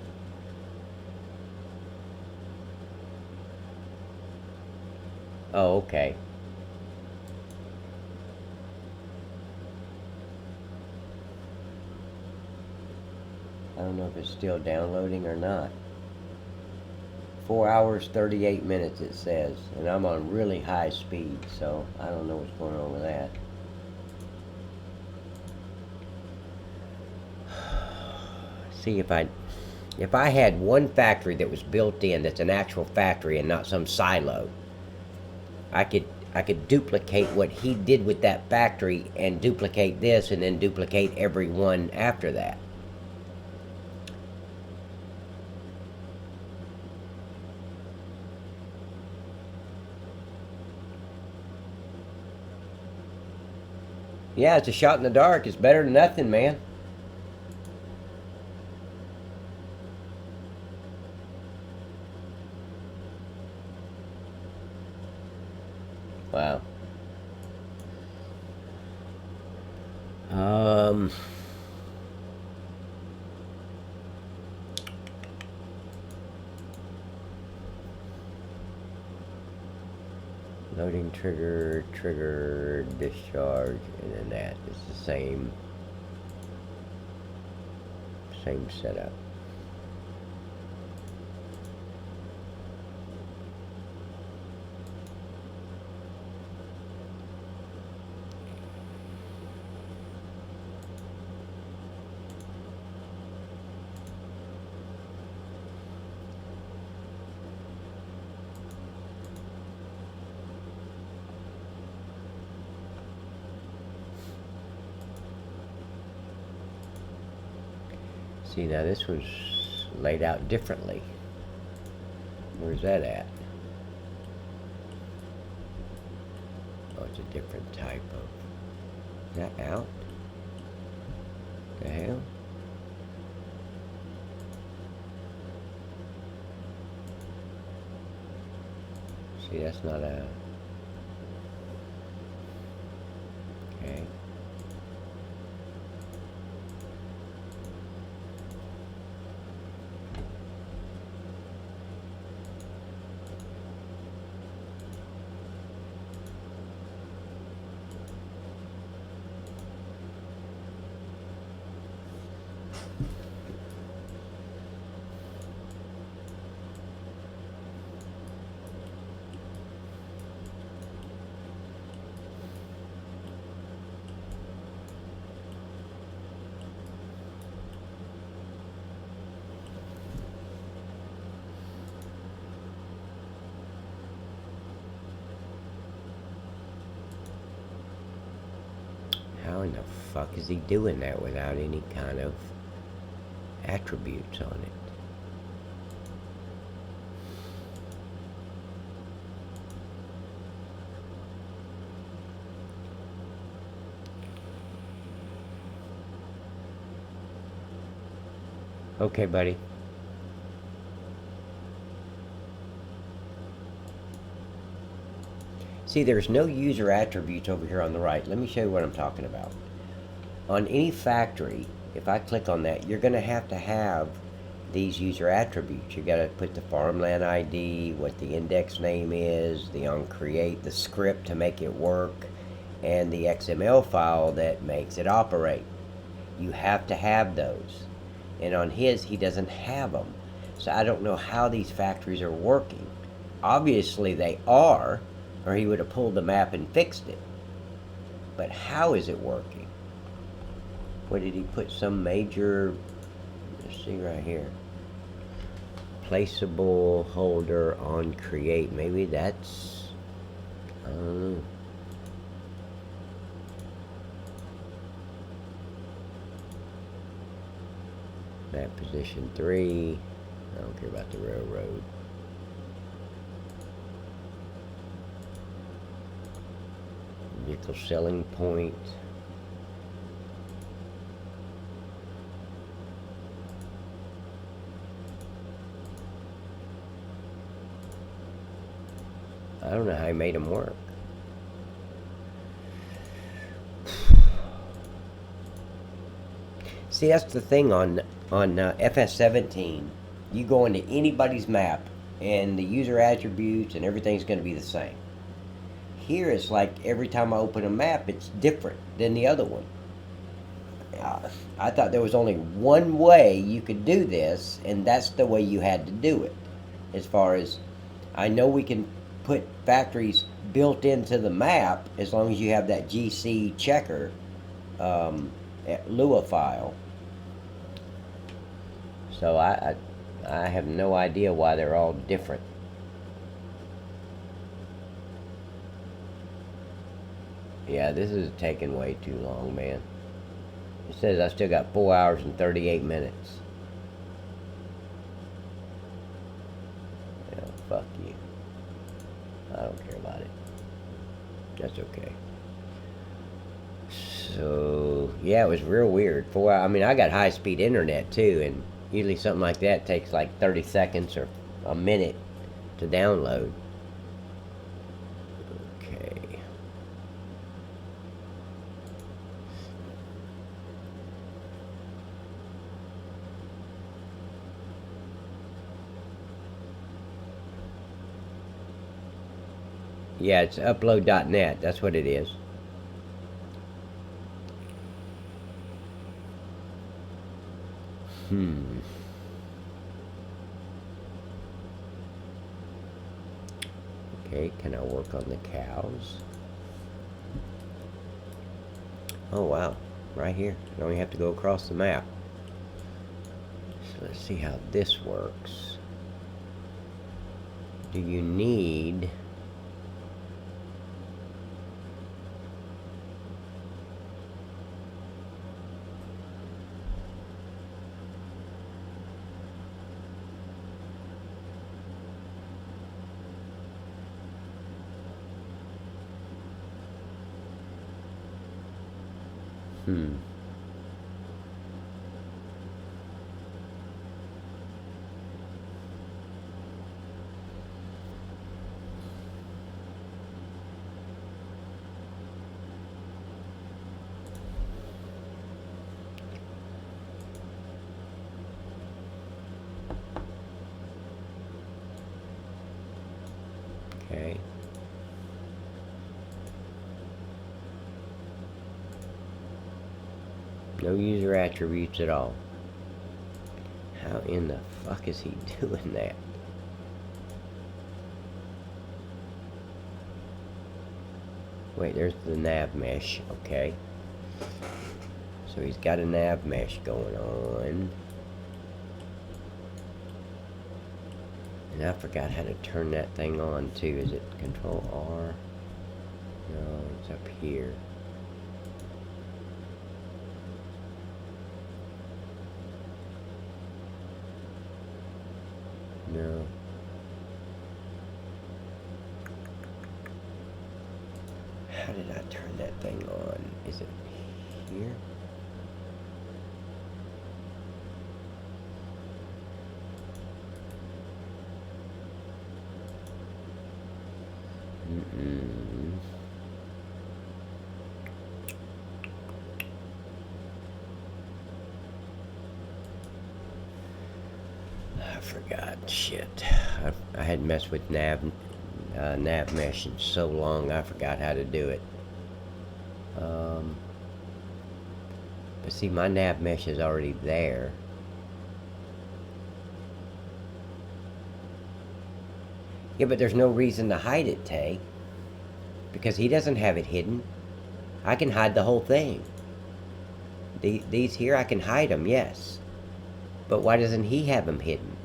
[SPEAKER 1] Oh, okay. I don't know if it's still downloading or not. 4 hours, 38 minutes it says. And I'm on really high speed, so I don't know what's going on with that. See, if I had one factory that was built in, that's an actual factory and not some silo, I could duplicate what he did with that factory and duplicate this and then duplicate every one after that. Yeah, it's a shot in the dark. It's better than nothing, man. Wow. Loading trigger, trigger, discharge, and then that. It's the same setup. See, now this one's laid out differently. Where's that at? Oh, it's a different type of... Is that out? The hell? See, that's not a... Okay. How in the fuck is he doing that without any kind of attributes on it? Okay, buddy. See, there's no user attributes over here on the right. Let me show you what I'm talking about. On any factory, if I click on that, you're going to have these user attributes. You've got to put the farmland ID, what the index name is, the onCreate, the script to make it work, and the XML file that makes it operate. You have to have those. And on his, he doesn't have them. So I don't know how these factories are working. Obviously they are, or he would have pulled the map and fixed it. But how is it working? What did he put? Some major, let's see right here. Placeable holder on create. Maybe that's, I don't know. Map position 3. I don't care about the railroad. Vehicle selling point. don't know how he made them work. See, that's the thing on FS19. You go into anybody's map, and the user attributes and everything's going to be the same. Here, it's like every time I open a map, it's different than the other one. I thought there was only one way you could do this, and that's the way you had to do it. As far as I know, we can put factories built into the map as long as you have that GC checker Lua file. So I have no idea why they're all different. Yeah, this is taking way too long, man. It says I still got 4 hours and 38 minutes. Yeah, fuck you. I don't care about it. That's okay. So, yeah, it was real weird. 4 hours. I mean, I got high-speed internet, too, and usually something like that takes like 30 seconds or a minute to download. Okay. Yeah, it's upload.net. That's what it is. Okay, can I work on the cows? Oh, wow. Right here. I only have to go across the map. So let's see how this works. Do you need... Okay. No user attributes at all. How in the fuck is he doing that? Wait, there's the nav mesh. Okay. So he's got a nav mesh going on. And I forgot how to turn that thing on too. Is it Control R? No, it's up here. No. How did I turn that thing on? Is it here? I forgot. Shit. I hadn't messed with nav mesh in so long. I forgot how to do it. But see, my nav mesh is already there. Yeah, but there's no reason to hide it, Tay. Because he doesn't have it hidden. I can hide the whole thing. These here, I can hide them, yes. But why doesn't he have them hidden?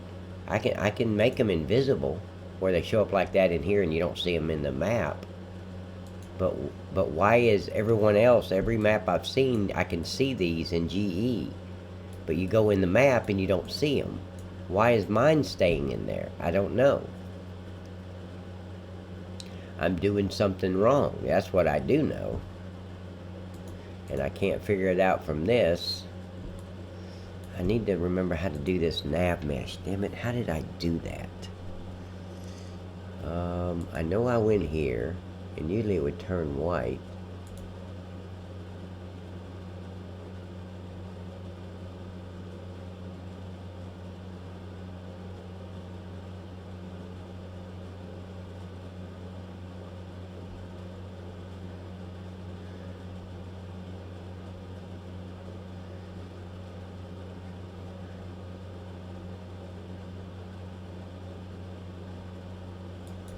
[SPEAKER 1] I can make them invisible, where they show up like that in here and you don't see them in the map. But why is everyone else, every map I've seen, I can see these in GE. But you go in the map and you don't see them. Why is mine staying in there? I don't know. I'm doing something wrong. That's what I do know. And I can't figure it out from this. I need to remember how to do this nav mesh. Damn it, how did I do that? I know I went here, and usually it would turn white.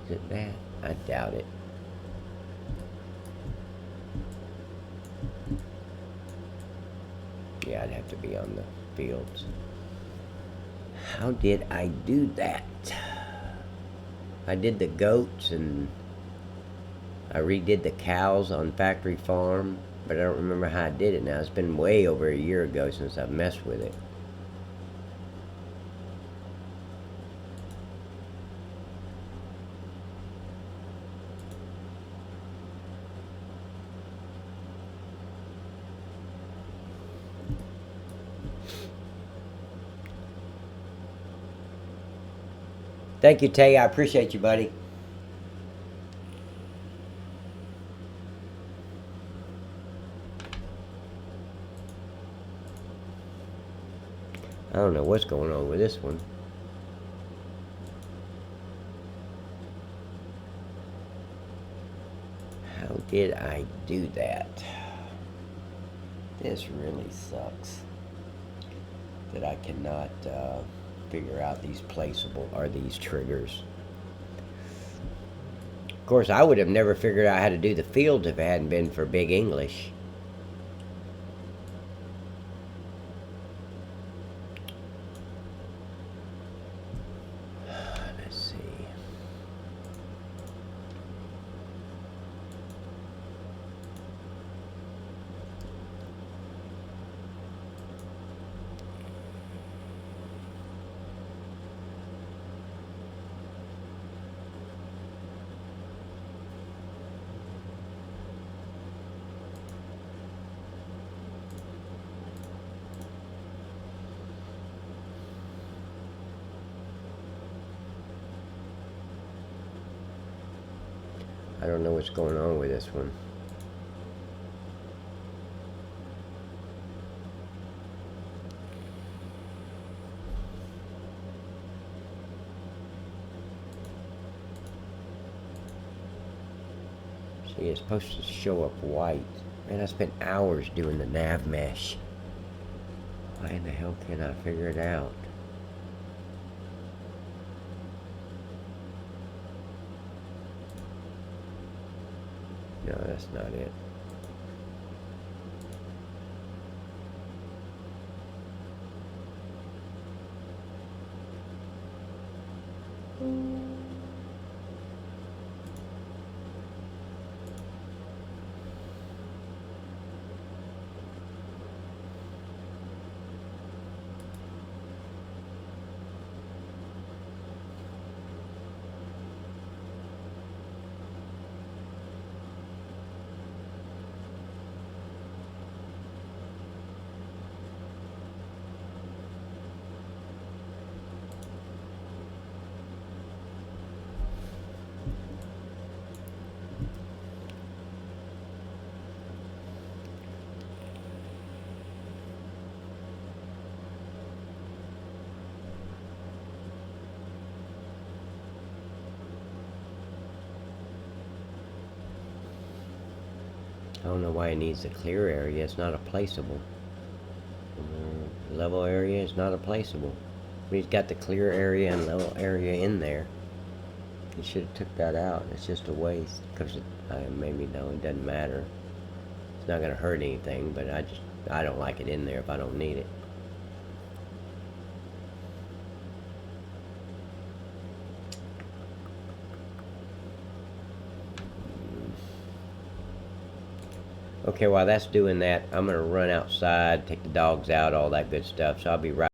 [SPEAKER 1] Is it that? I doubt it. Yeah, I'd have to be on the fields. How did I do that? I did the goats and I redid the cows on factory farm, but I don't remember how I did it now. It's been way over a year ago since I've messed with it. Thank you, Tay. I appreciate you, buddy. I don't know what's going on with this one. How did I do that? This really sucks that I cannot figure out these placeable or these triggers. Of course, I would have never figured out how to do the fields if it hadn't been for Big English. Let's see. I don't know what's going on with this one. See, it's supposed to show up white. Man, I spent hours doing the nav mesh. Why in the hell can't I figure it out? No, that's not it. I don't know why it needs a clear area. It's not a placeable. Level area is not a placeable. We've got the clear area and level area in there. You should have took that out. It's just a waste. Because maybe no, it doesn't matter. It's not going to hurt anything, but I don't like it in there if I don't need it. Okay, while that's doing that, I'm going to run outside, take the dogs out, all that good stuff. So I'll be right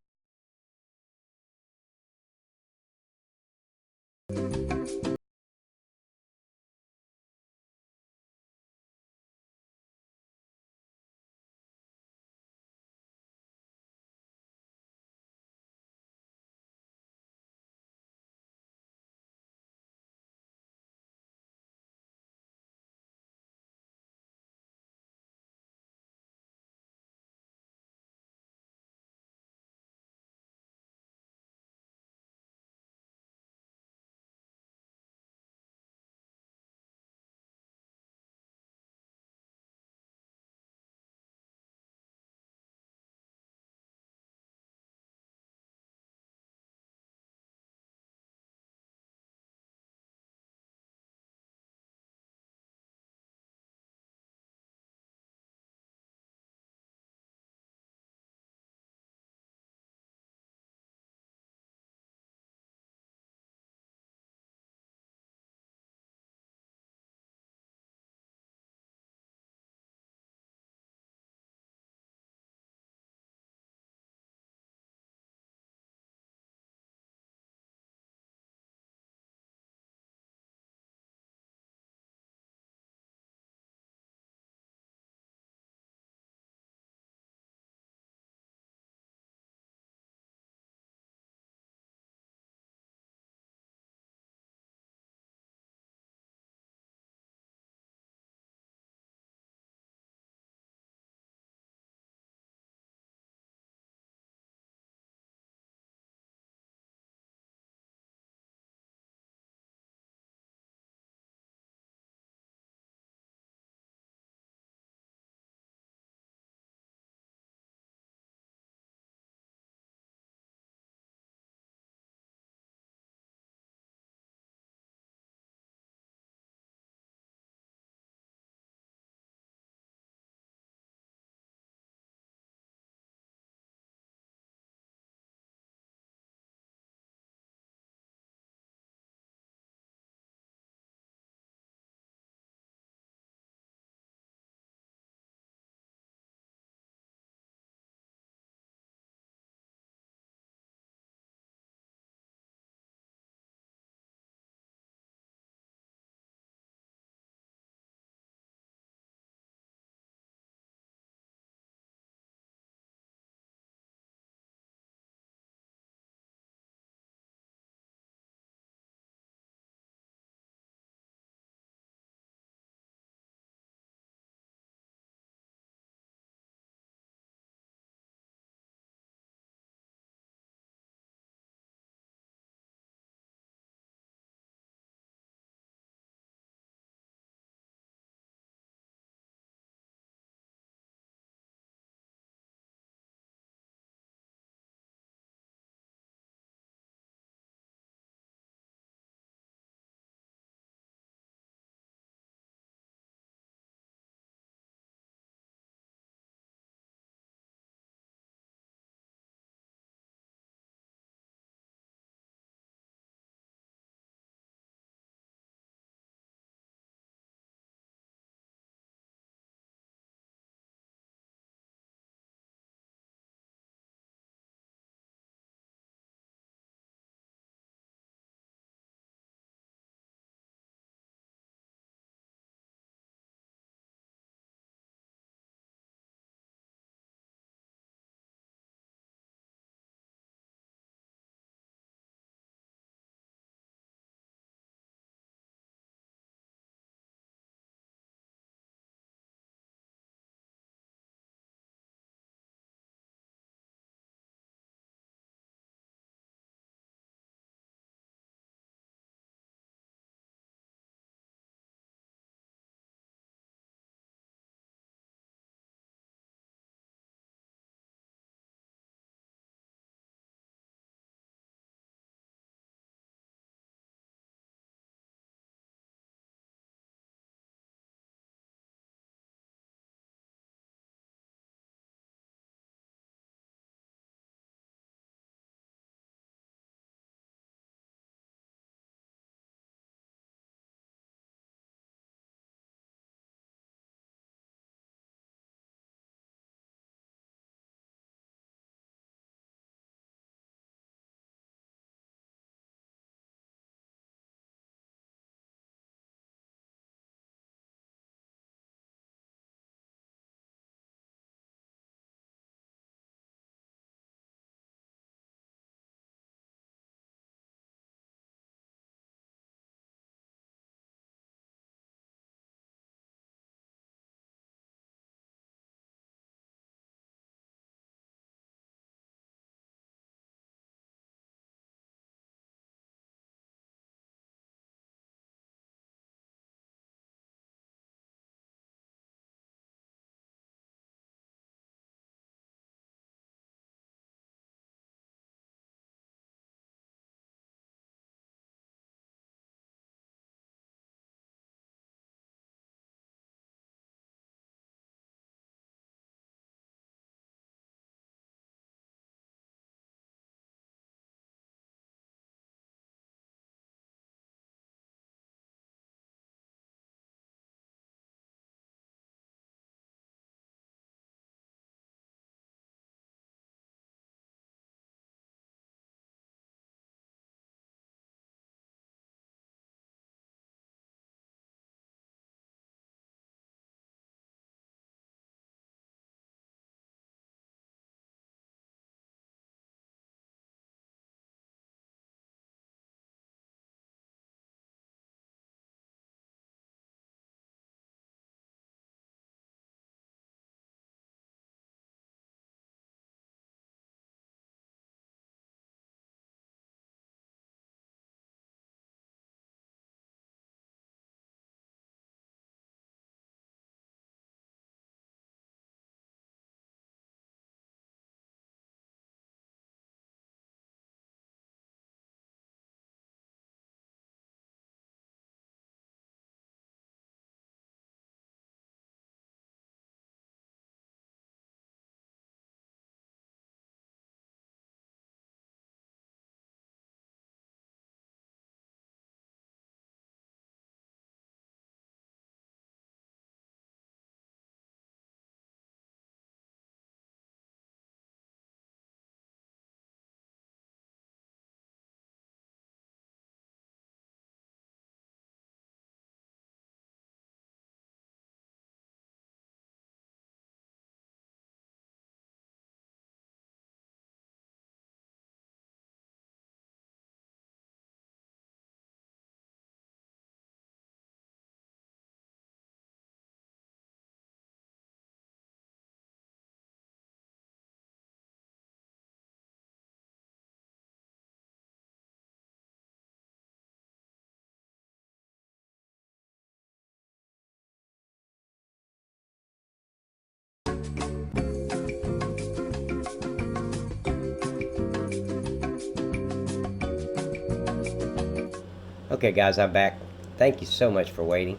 [SPEAKER 1] Okay, guys, I'm back. Thank you so much for waiting.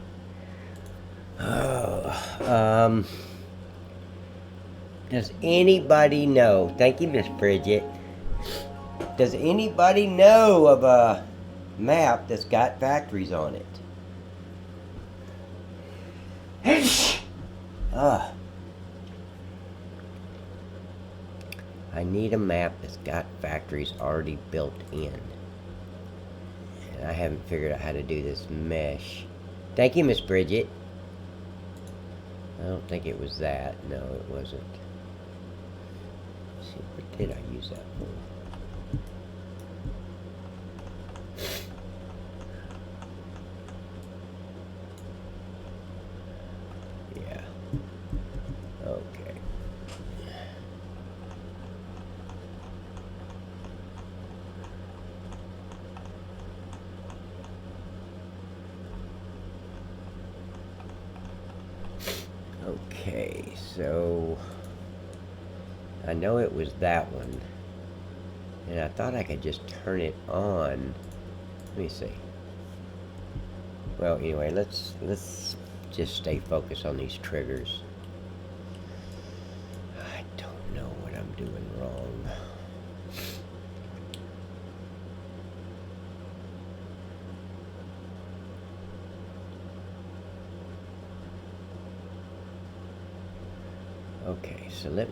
[SPEAKER 1] Oh, does anybody know? Thank you, Miss Bridget. Does anybody know of a map that's got factories on it? I need a map that's got factories already built in. And I haven't figured out how to do this mesh. Thank you, Miss Bridget. I don't think it was that. No, it wasn't. Let's see, what did I use that for? Yeah. Okay. Okay, so I know it was that one. And I thought I could just turn it on. Let me see. Well, anyway, let's just stay focused on these triggers. I don't know what I'm doing wrong. Okay, so let's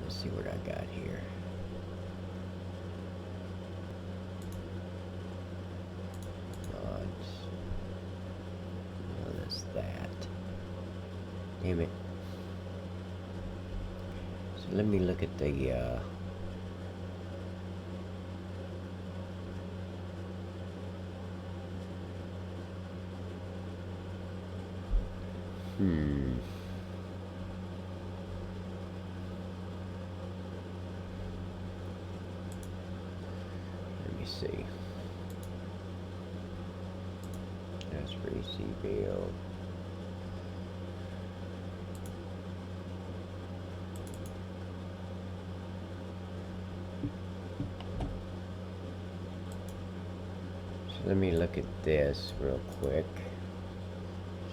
[SPEAKER 1] see what I got here. Mods. No, that's that. Damn it. So let me look at the Let me see. That's for ECBO. So let me look at this real quick.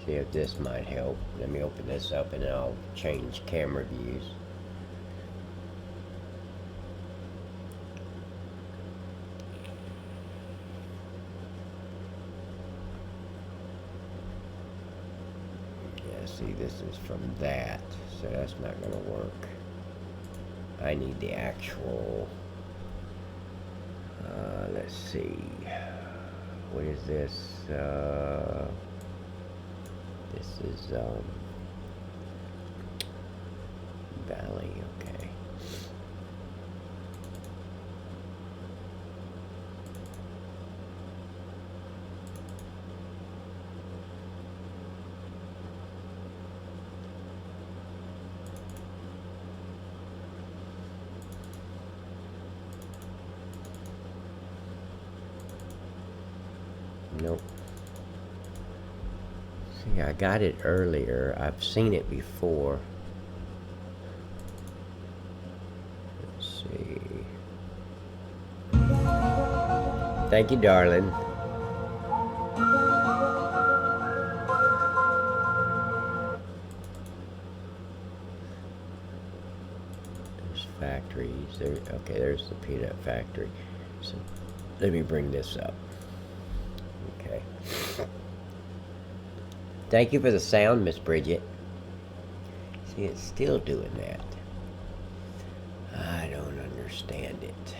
[SPEAKER 1] See if this might help. Let me open this up and I'll change camera views. Yeah, see, this is from that, so that's not going to work. I need the actual, let's see, what is this? This is, Valley, okay. Nope. See, I got it earlier. I've seen it before. Let's see. Thank you, darling. There's factories. There. Okay, there's the peanut factory. So let me bring this up. Okay. Thank you for the sound, Miss Bridget. See, it's still doing that. I don't understand it.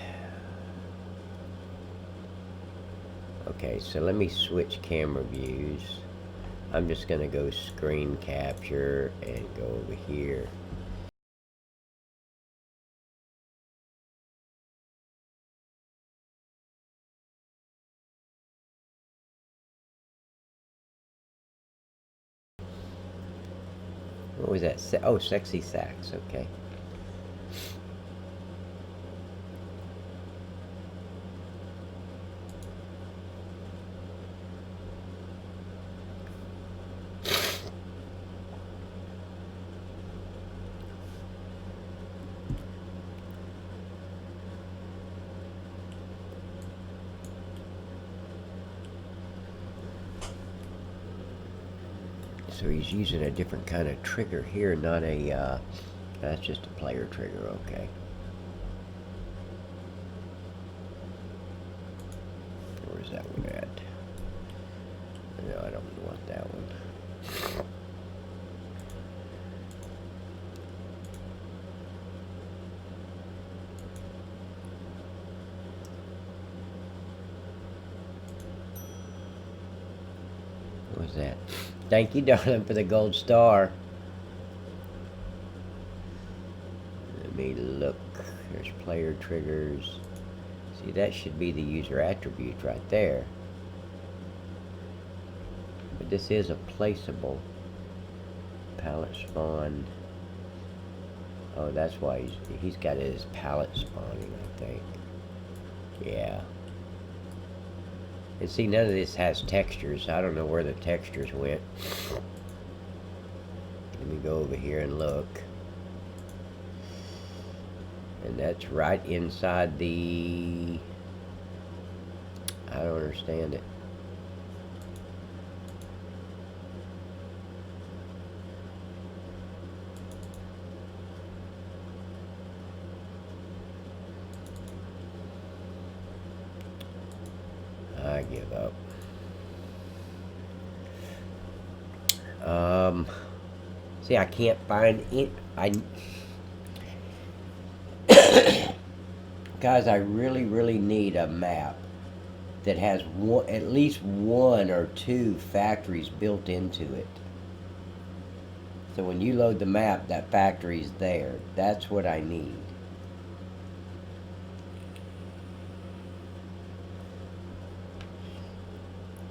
[SPEAKER 1] Okay, so let me switch camera views. I'm just going to go screen capture and go over here. What was that? Oh, sexy sax. Okay. So he's using a different kind of trigger here, not a, that's just a player trigger, okay. Where's that one at? No, I don't want that one. What was that? Thank you, darling, for the gold star. Let me look. There's player triggers. See, that should be the user attribute right there. But this is a placeable. Palette spawn. Oh, that's why he's got it as palette spawning, I think. Yeah. And see, none of this has textures. I don't know where the textures went. Let me go over here and look. And that's right inside the... I don't understand it. I give up. See, I can't find it. Guys, I really need a map that has at least one or two factories built into it. So when you load the map, that factory's there. That's what I need.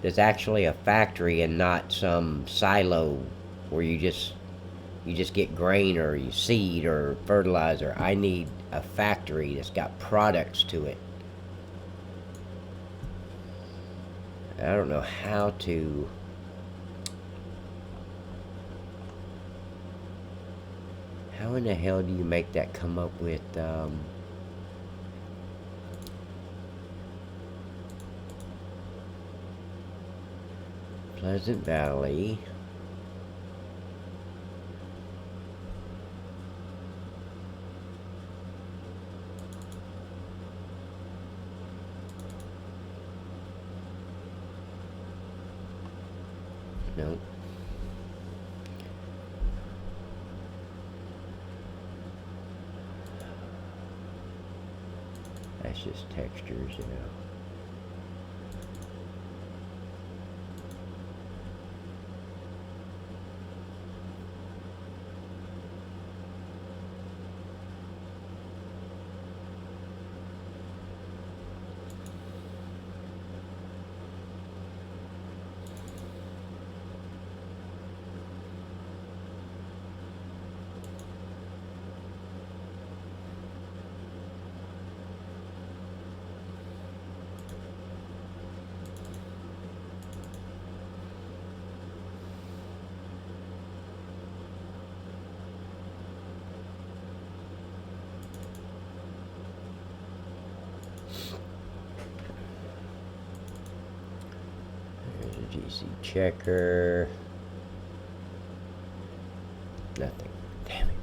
[SPEAKER 1] There's actually a factory and not some silo where you just get grain or you seed or fertilizer. I need a factory that's got products to it. I don't know how to... How in the hell do you make that come up with... Pleasant Valley. No. That's just textures, you know. GC checker. Nothing. Damn it.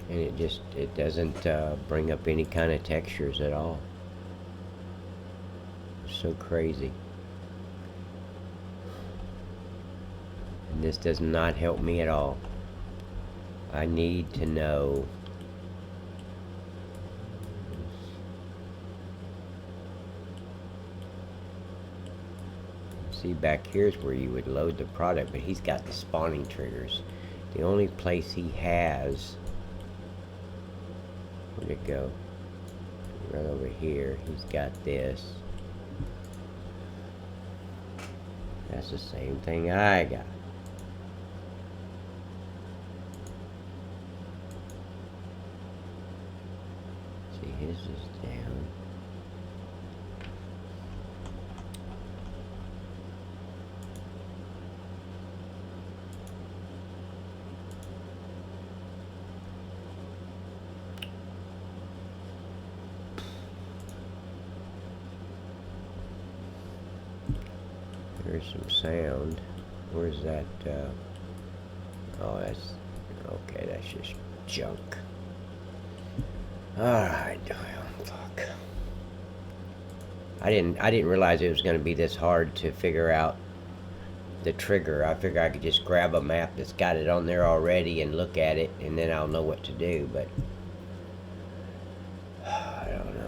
[SPEAKER 1] And it doesn't bring up any kind of textures at all. So crazy. And this does not help me at all. I need to know. See, back here's where you would load the product, but he's got the spawning triggers. The only place he has, where'd it go? Right over here. He's got this. That's the same thing I got. See, his is down. There's some sound. Where's that? Oh, that's okay. That's just junk. All right. Well, fuck. I didn't realize it was going to be this hard to figure out the trigger. I figured I could just grab a map that's got it on there already and look at it, and then I'll know what to do. But I don't know.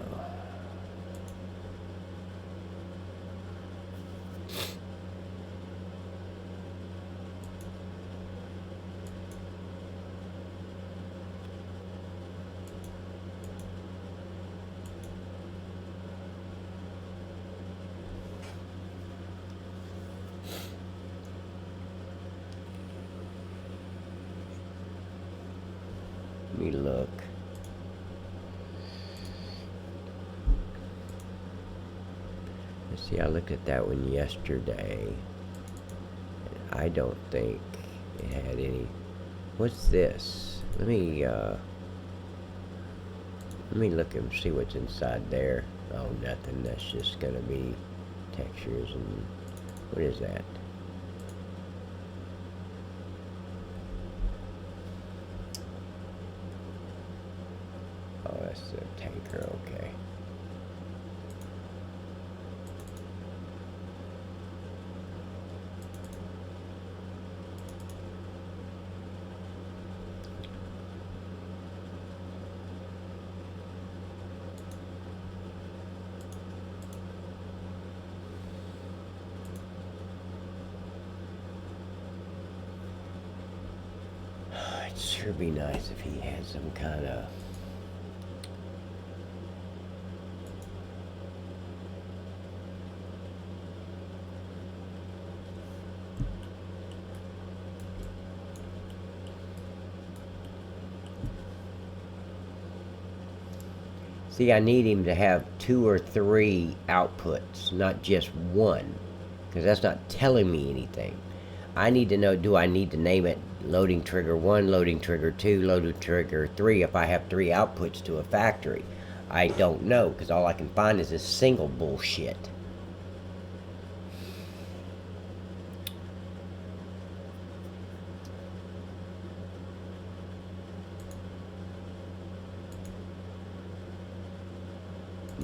[SPEAKER 1] Let me look. Let's see, I looked at that one yesterday. And I don't think it had any. What's this? Let me look and see what's inside there. Oh, nothing. That's just gonna be textures and what is that? Oh, that's the tanker, okay. It'd sure be nice if he had some kind of See, I need him to have 2 or 3 outputs, not just one, because that's not telling me anything. I need to know, do I need to name it loading trigger 1, loading trigger 2, loading trigger 3 if I have 3 outputs to a factory? I don't know, because all I can find is this single bullshit.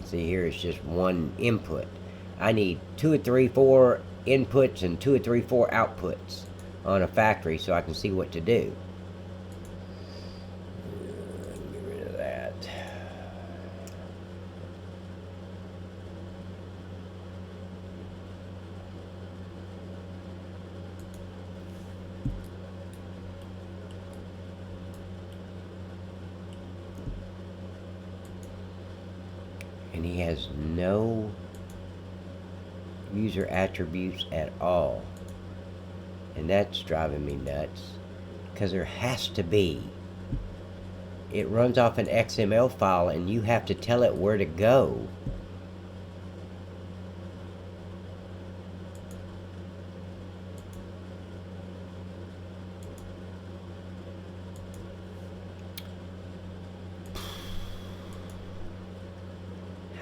[SPEAKER 1] See, here it's just one input. I need 2 or 3, 4 inputs and 2 or 3, 4 outputs on a factory so I can see what to do. Get rid of that. And he has no user attributes at all. And that's driving me nuts. Because there has to be. It runs off an XML file and you have to tell it where to go.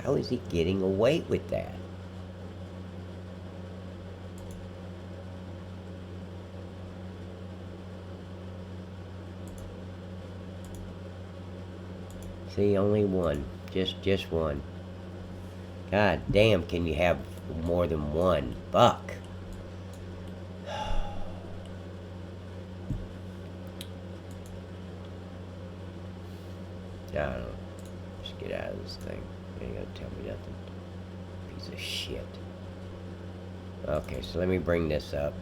[SPEAKER 1] How is he getting away with that? See, only one. Just one. God damn, can you have more than one? Fuck. I don't know. Just get out of this thing. You ain't gonna tell me nothing. Piece of shit. Okay, so let me bring this up.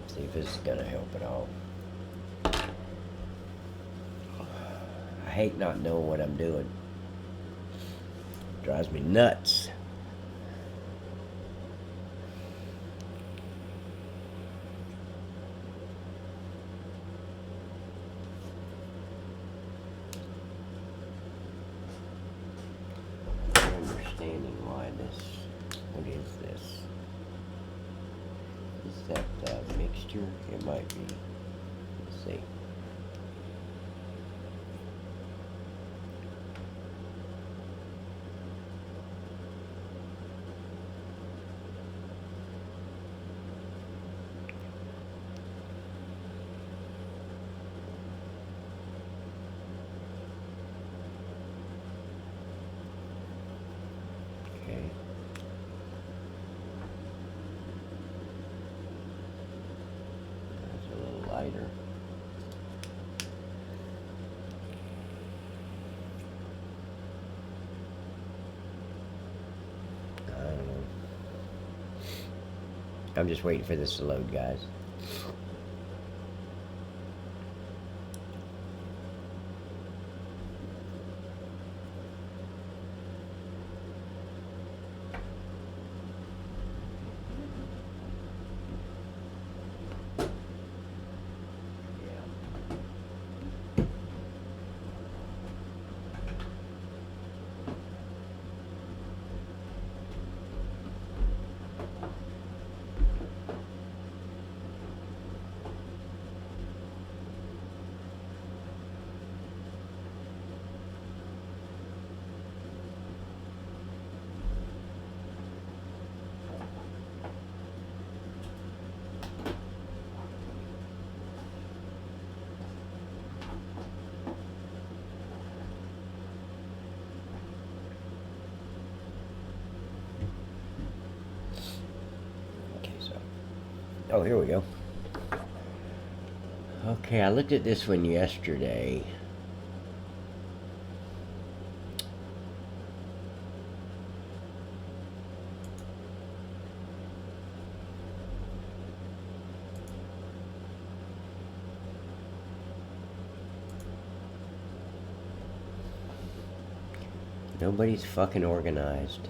[SPEAKER 1] See if this is gonna help at all. I hate not knowing what I'm doing. It drives me nuts. Understanding why this. What is this? Is that mixture? It might be. Let's see. Okay. That's a little lighter. I don't know. I'm just waiting for this to load, guys. Oh, here we go. Okay, I looked at this one yesterday. Nobody's fucking organized.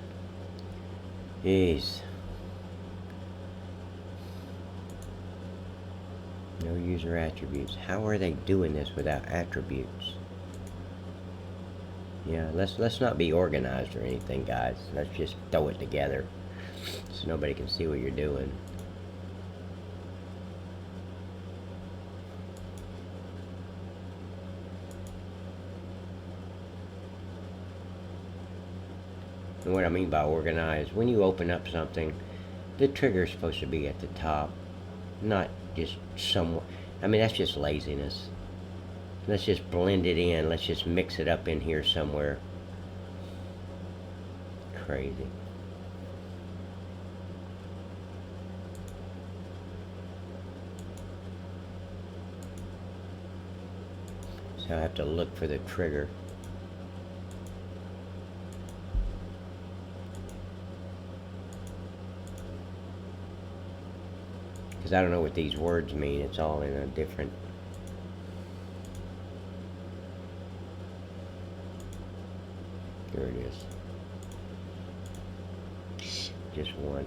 [SPEAKER 1] Jeez. No user attributes. How are they doing this without attributes? Yeah, let's not be organized or anything, guys. Let's just throw it together so nobody can see what you're doing. And what I mean by organized, when you open up something, the trigger is supposed to be at the top, not just somewhere. I mean, that's just laziness. Let's just blend it in. Let's just mix it up in here somewhere. Crazy. So I have to look for the trigger. Because I don't know what these words mean. It's all in a different... There it is. Just one.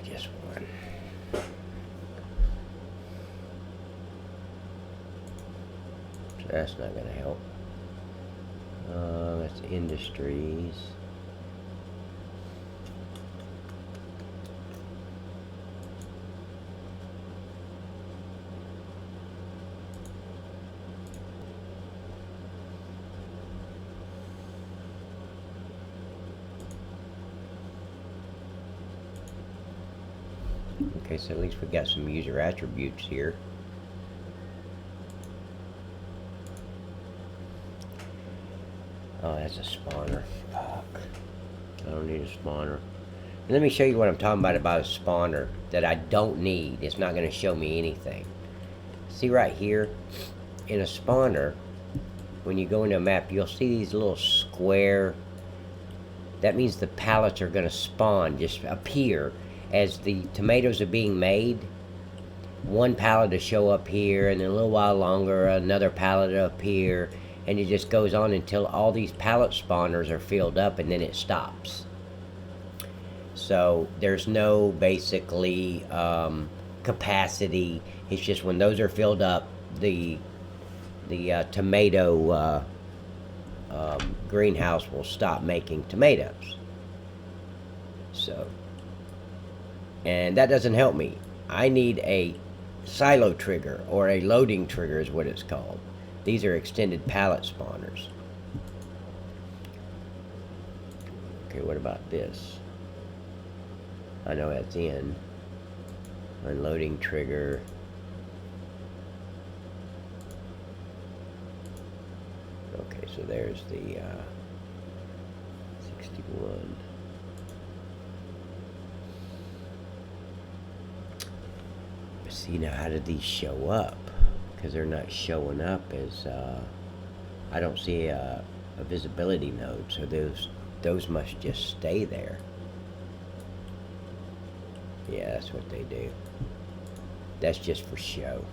[SPEAKER 1] Just one. So that's not going to help. That's industries. Okay, so at least we got some user attributes here. Oh, that's a spawner. Fuck. I don't need a spawner. And let me show you what I'm talking about a spawner that I don't need. It's not going to show me anything. See right here? In a spawner, when you go into a map, you'll see these little square. That means the pallets are going to spawn, just appear as the tomatoes are being made. One pallet will show up here, and then a little while longer, another pallet will appear, and it just goes on until all these pallet spawners are filled up, and then it stops. So there's no basically capacity. It's just when those are filled up, the tomato greenhouse will stop making tomatoes. So, and that doesn't help me. I need a silo trigger, or a loading trigger is what it's called. These are extended pallet spawners. Okay, what about this? I know that's in. Unloading trigger. Okay, so there's the 61. See, now how did these show up? Because they're not showing up as I don't see a visibility node, so those must just stay there. Yeah, that's what they do. That's just for show.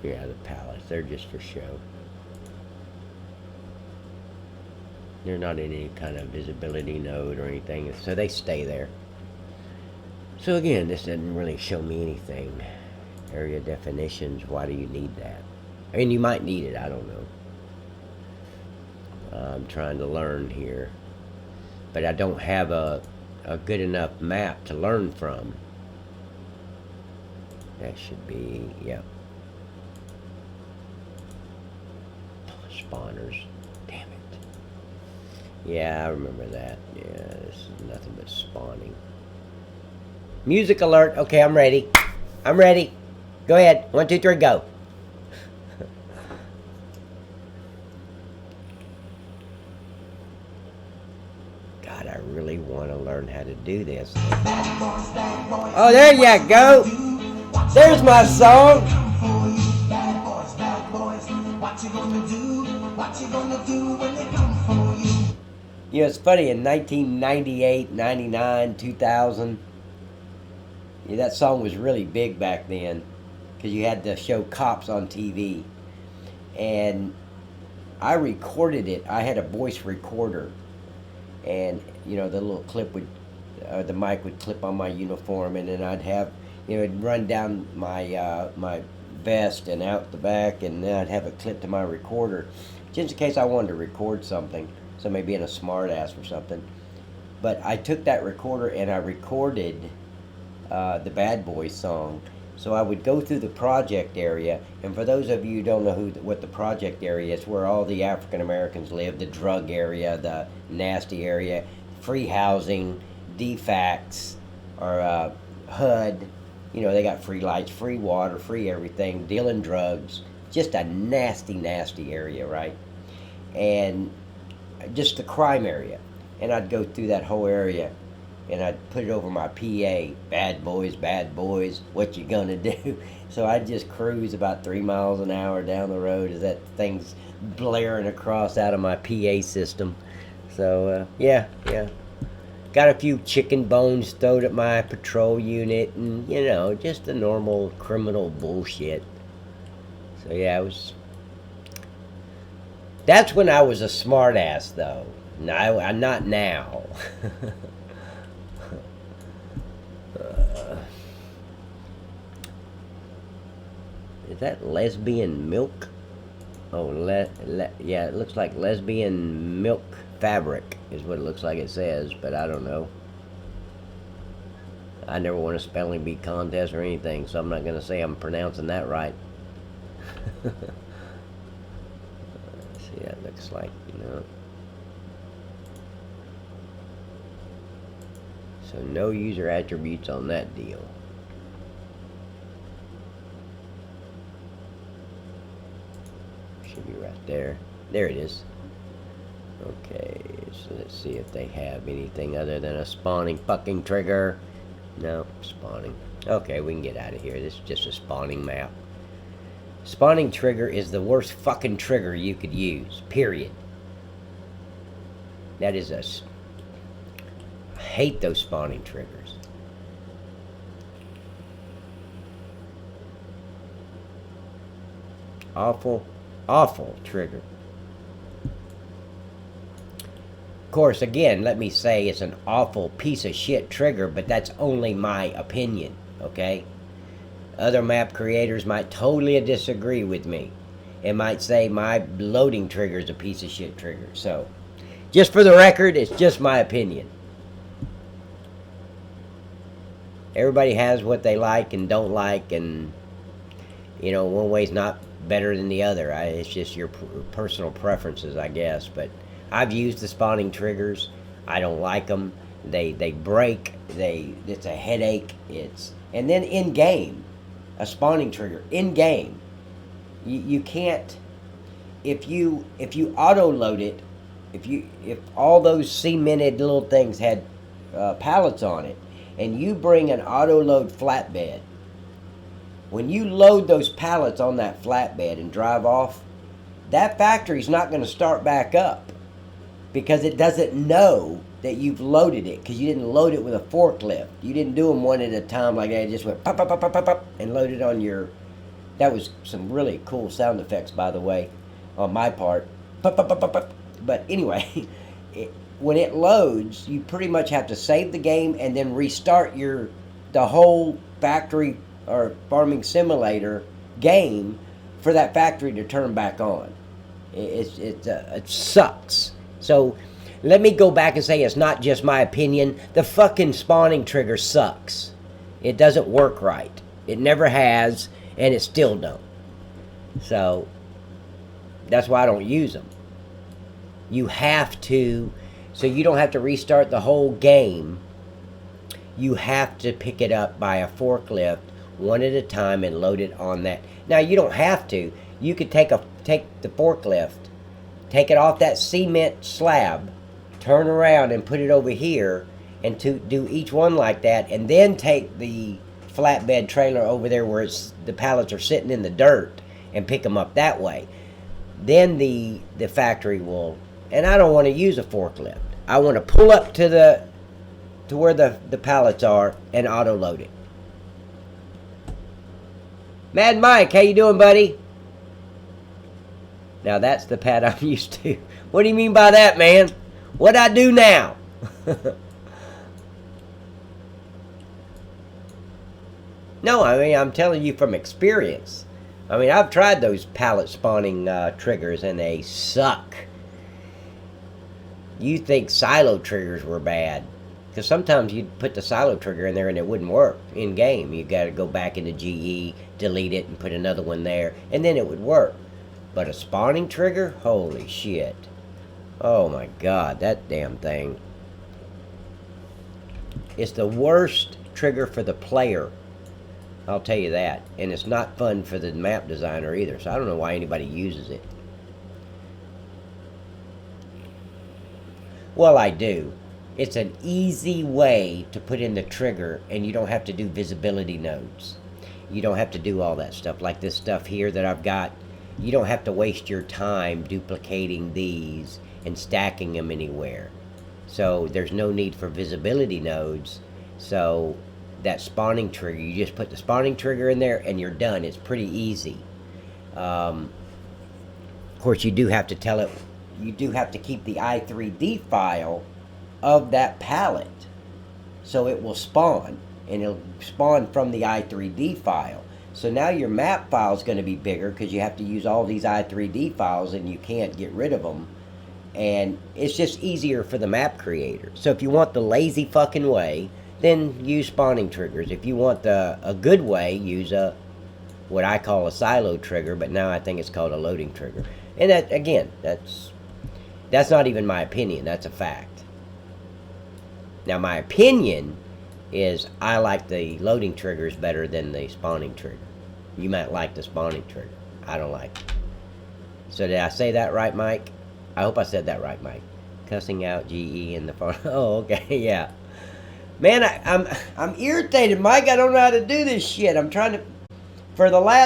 [SPEAKER 1] Yeah, the pallets, they're just for show. They're not in any kind of visibility node or anything, so they stay there. So again, this doesn't really show me anything. Area definitions, why do you need that? I mean, you might need it, I don't know. I'm trying to learn here. But I don't have a good enough map to learn from. That should be, yep. Spawners. Damn it. Yeah, I remember that. Yeah, this is nothing but spawning. Music alert. Okay, I'm ready. I'm ready. Go ahead. 1, 2, 3, go. God, I really want to learn how to do this. Oh, there you go. There's my song. You know, it's funny, in 1998, 99, 2000, yeah, that song was really big back then, because you had to show cops on TV. And I recorded it. I had a voice recorder. And, you know, the little clip would, the mic would clip on my uniform, and then I'd have, you know, it'd run down my my vest and out the back, and then I'd have it clipped to my recorder, just in case I wanted to record something, somebody being a smart ass or something. But I took that recorder and I recorded the Bad Boys song. So I would go through the project area, and for those of you who don't know what the project area is, where all the African Americans live, the drug area, the nasty area, free housing, defacts, or HUD, you know, they got free lights, free water, free everything, dealing drugs, just a nasty, nasty area, right? And just the crime area. And I'd go through that whole area, and I'd put it over my PA, bad boys, what you gonna do? So I'd just cruise about 3 miles an hour down the road as that thing's blaring across out of my PA system. So, yeah. Got a few chicken bones thrown at my patrol unit, and, you know, just the normal criminal bullshit. So, yeah, that's when I was a smart ass, though. No, I'm not now. Is that lesbian milk? Oh, yeah, it looks like lesbian milk fabric is what it looks like it says, but I don't know. I never won a spelling bee contest or anything, so I'm not going to say I'm pronouncing that right. See, that looks like, you know. So no user attributes on that deal. Should be right there. There it is. Okay, so let's see if they have anything other than a spawning fucking trigger. No, spawning. Okay, we can get out of here. This is just a spawning map. Spawning trigger is the worst fucking trigger you could use, period. That is I hate those spawning triggers. Awful, awful trigger. Of course, again, let me say it's an awful piece of shit trigger, but that's only my opinion, okay? Other map creators might totally disagree with me and might say my loading trigger is a piece of shit trigger. So, just for the record, it's just my opinion. Everybody has what they like and don't like, and, you know, one way's not better than the other. It's just your personal preferences, I guess. But I've used the spawning triggers. I don't like them. They break. It's a headache. And then in game, a spawning trigger in game, you can't. If you auto load it, if all those cemented little things had pallets on it, and you bring an auto load flatbed, when you load those pallets on that flatbed and drive off, that factory's not going to start back up because it doesn't know that you've loaded it, because you didn't load it with a forklift. You didn't do them one at a time like that. It just went pop, pop, pop, pop, pop, pop, and loaded on your... That was some really cool sound effects, by the way, on my part. Pop, pop, pop, pop, pop. But anyway, when it loads, you pretty much have to save the game and then restart the whole factory or farming simulator game for that factory to turn back on. It sucks. So let me go back and say it's not just my opinion. The fucking spawning trigger sucks. It doesn't work right. It never has, and it still don't. So that's why I don't use them. You have to, so you don't have to restart the whole game. You have to pick it up by a forklift one at a time and load it on that. Now, you don't have to. You could take the forklift, take it off that cement slab, turn around and put it over here, and to do each one like that, and then take the flatbed trailer over there where the pallets are sitting in the dirt and pick them up that way. Then the factory will, and I don't want to use a forklift. I want to pull up to where the pallets are and auto load it. Mad Mike, how you doing, buddy? Now that's the pad I'm used to. What do you mean by that, man? What'd I do now? No, I mean, I'm telling you from experience. I mean, I've tried those pallet spawning triggers, and they suck. You think silo triggers were bad. Because sometimes you'd put the silo trigger in there and it wouldn't work in game. You got to go back into GE, delete it, and put another one there, and then it would work. But a spawning trigger? Holy shit. Oh my god, that damn thing. It's the worst trigger for the player. I'll tell you that. And it's not fun for the map designer either, so I don't know why anybody uses it. Well, I do. It's an easy way to put in the trigger, and you don't have to do visibility nodes. You don't have to do all that stuff, like this stuff here that I've got. You don't have to waste your time duplicating these and stacking them anywhere. So there's no need for visibility nodes. So that spawning trigger, you just put the spawning trigger in there and you're done. It's pretty easy. Of course, you do have to tell it, you do have to keep the i3D file of that pallet, so it will spawn, and it'll spawn from the i3D file. So now your map file is going to be bigger because you have to use all these i3D files and you can't get rid of them, and it's just easier for the map creator. So if you want the lazy fucking way, then use spawning triggers. If you want a good way, use what I call a silo trigger, but now I think it's called a loading trigger. And that, again, that's not even my opinion, that's a fact. Now, my opinion is I like the loading triggers better than the spawning trigger. You might like the spawning trigger. I don't like it. So did I say that right, Mike? I hope I said that right, Mike. Cussing out GE in the farm. Oh, okay, yeah. Man, I'm irritated, Mike. I don't know how to do this shit. I'm trying to... For the last...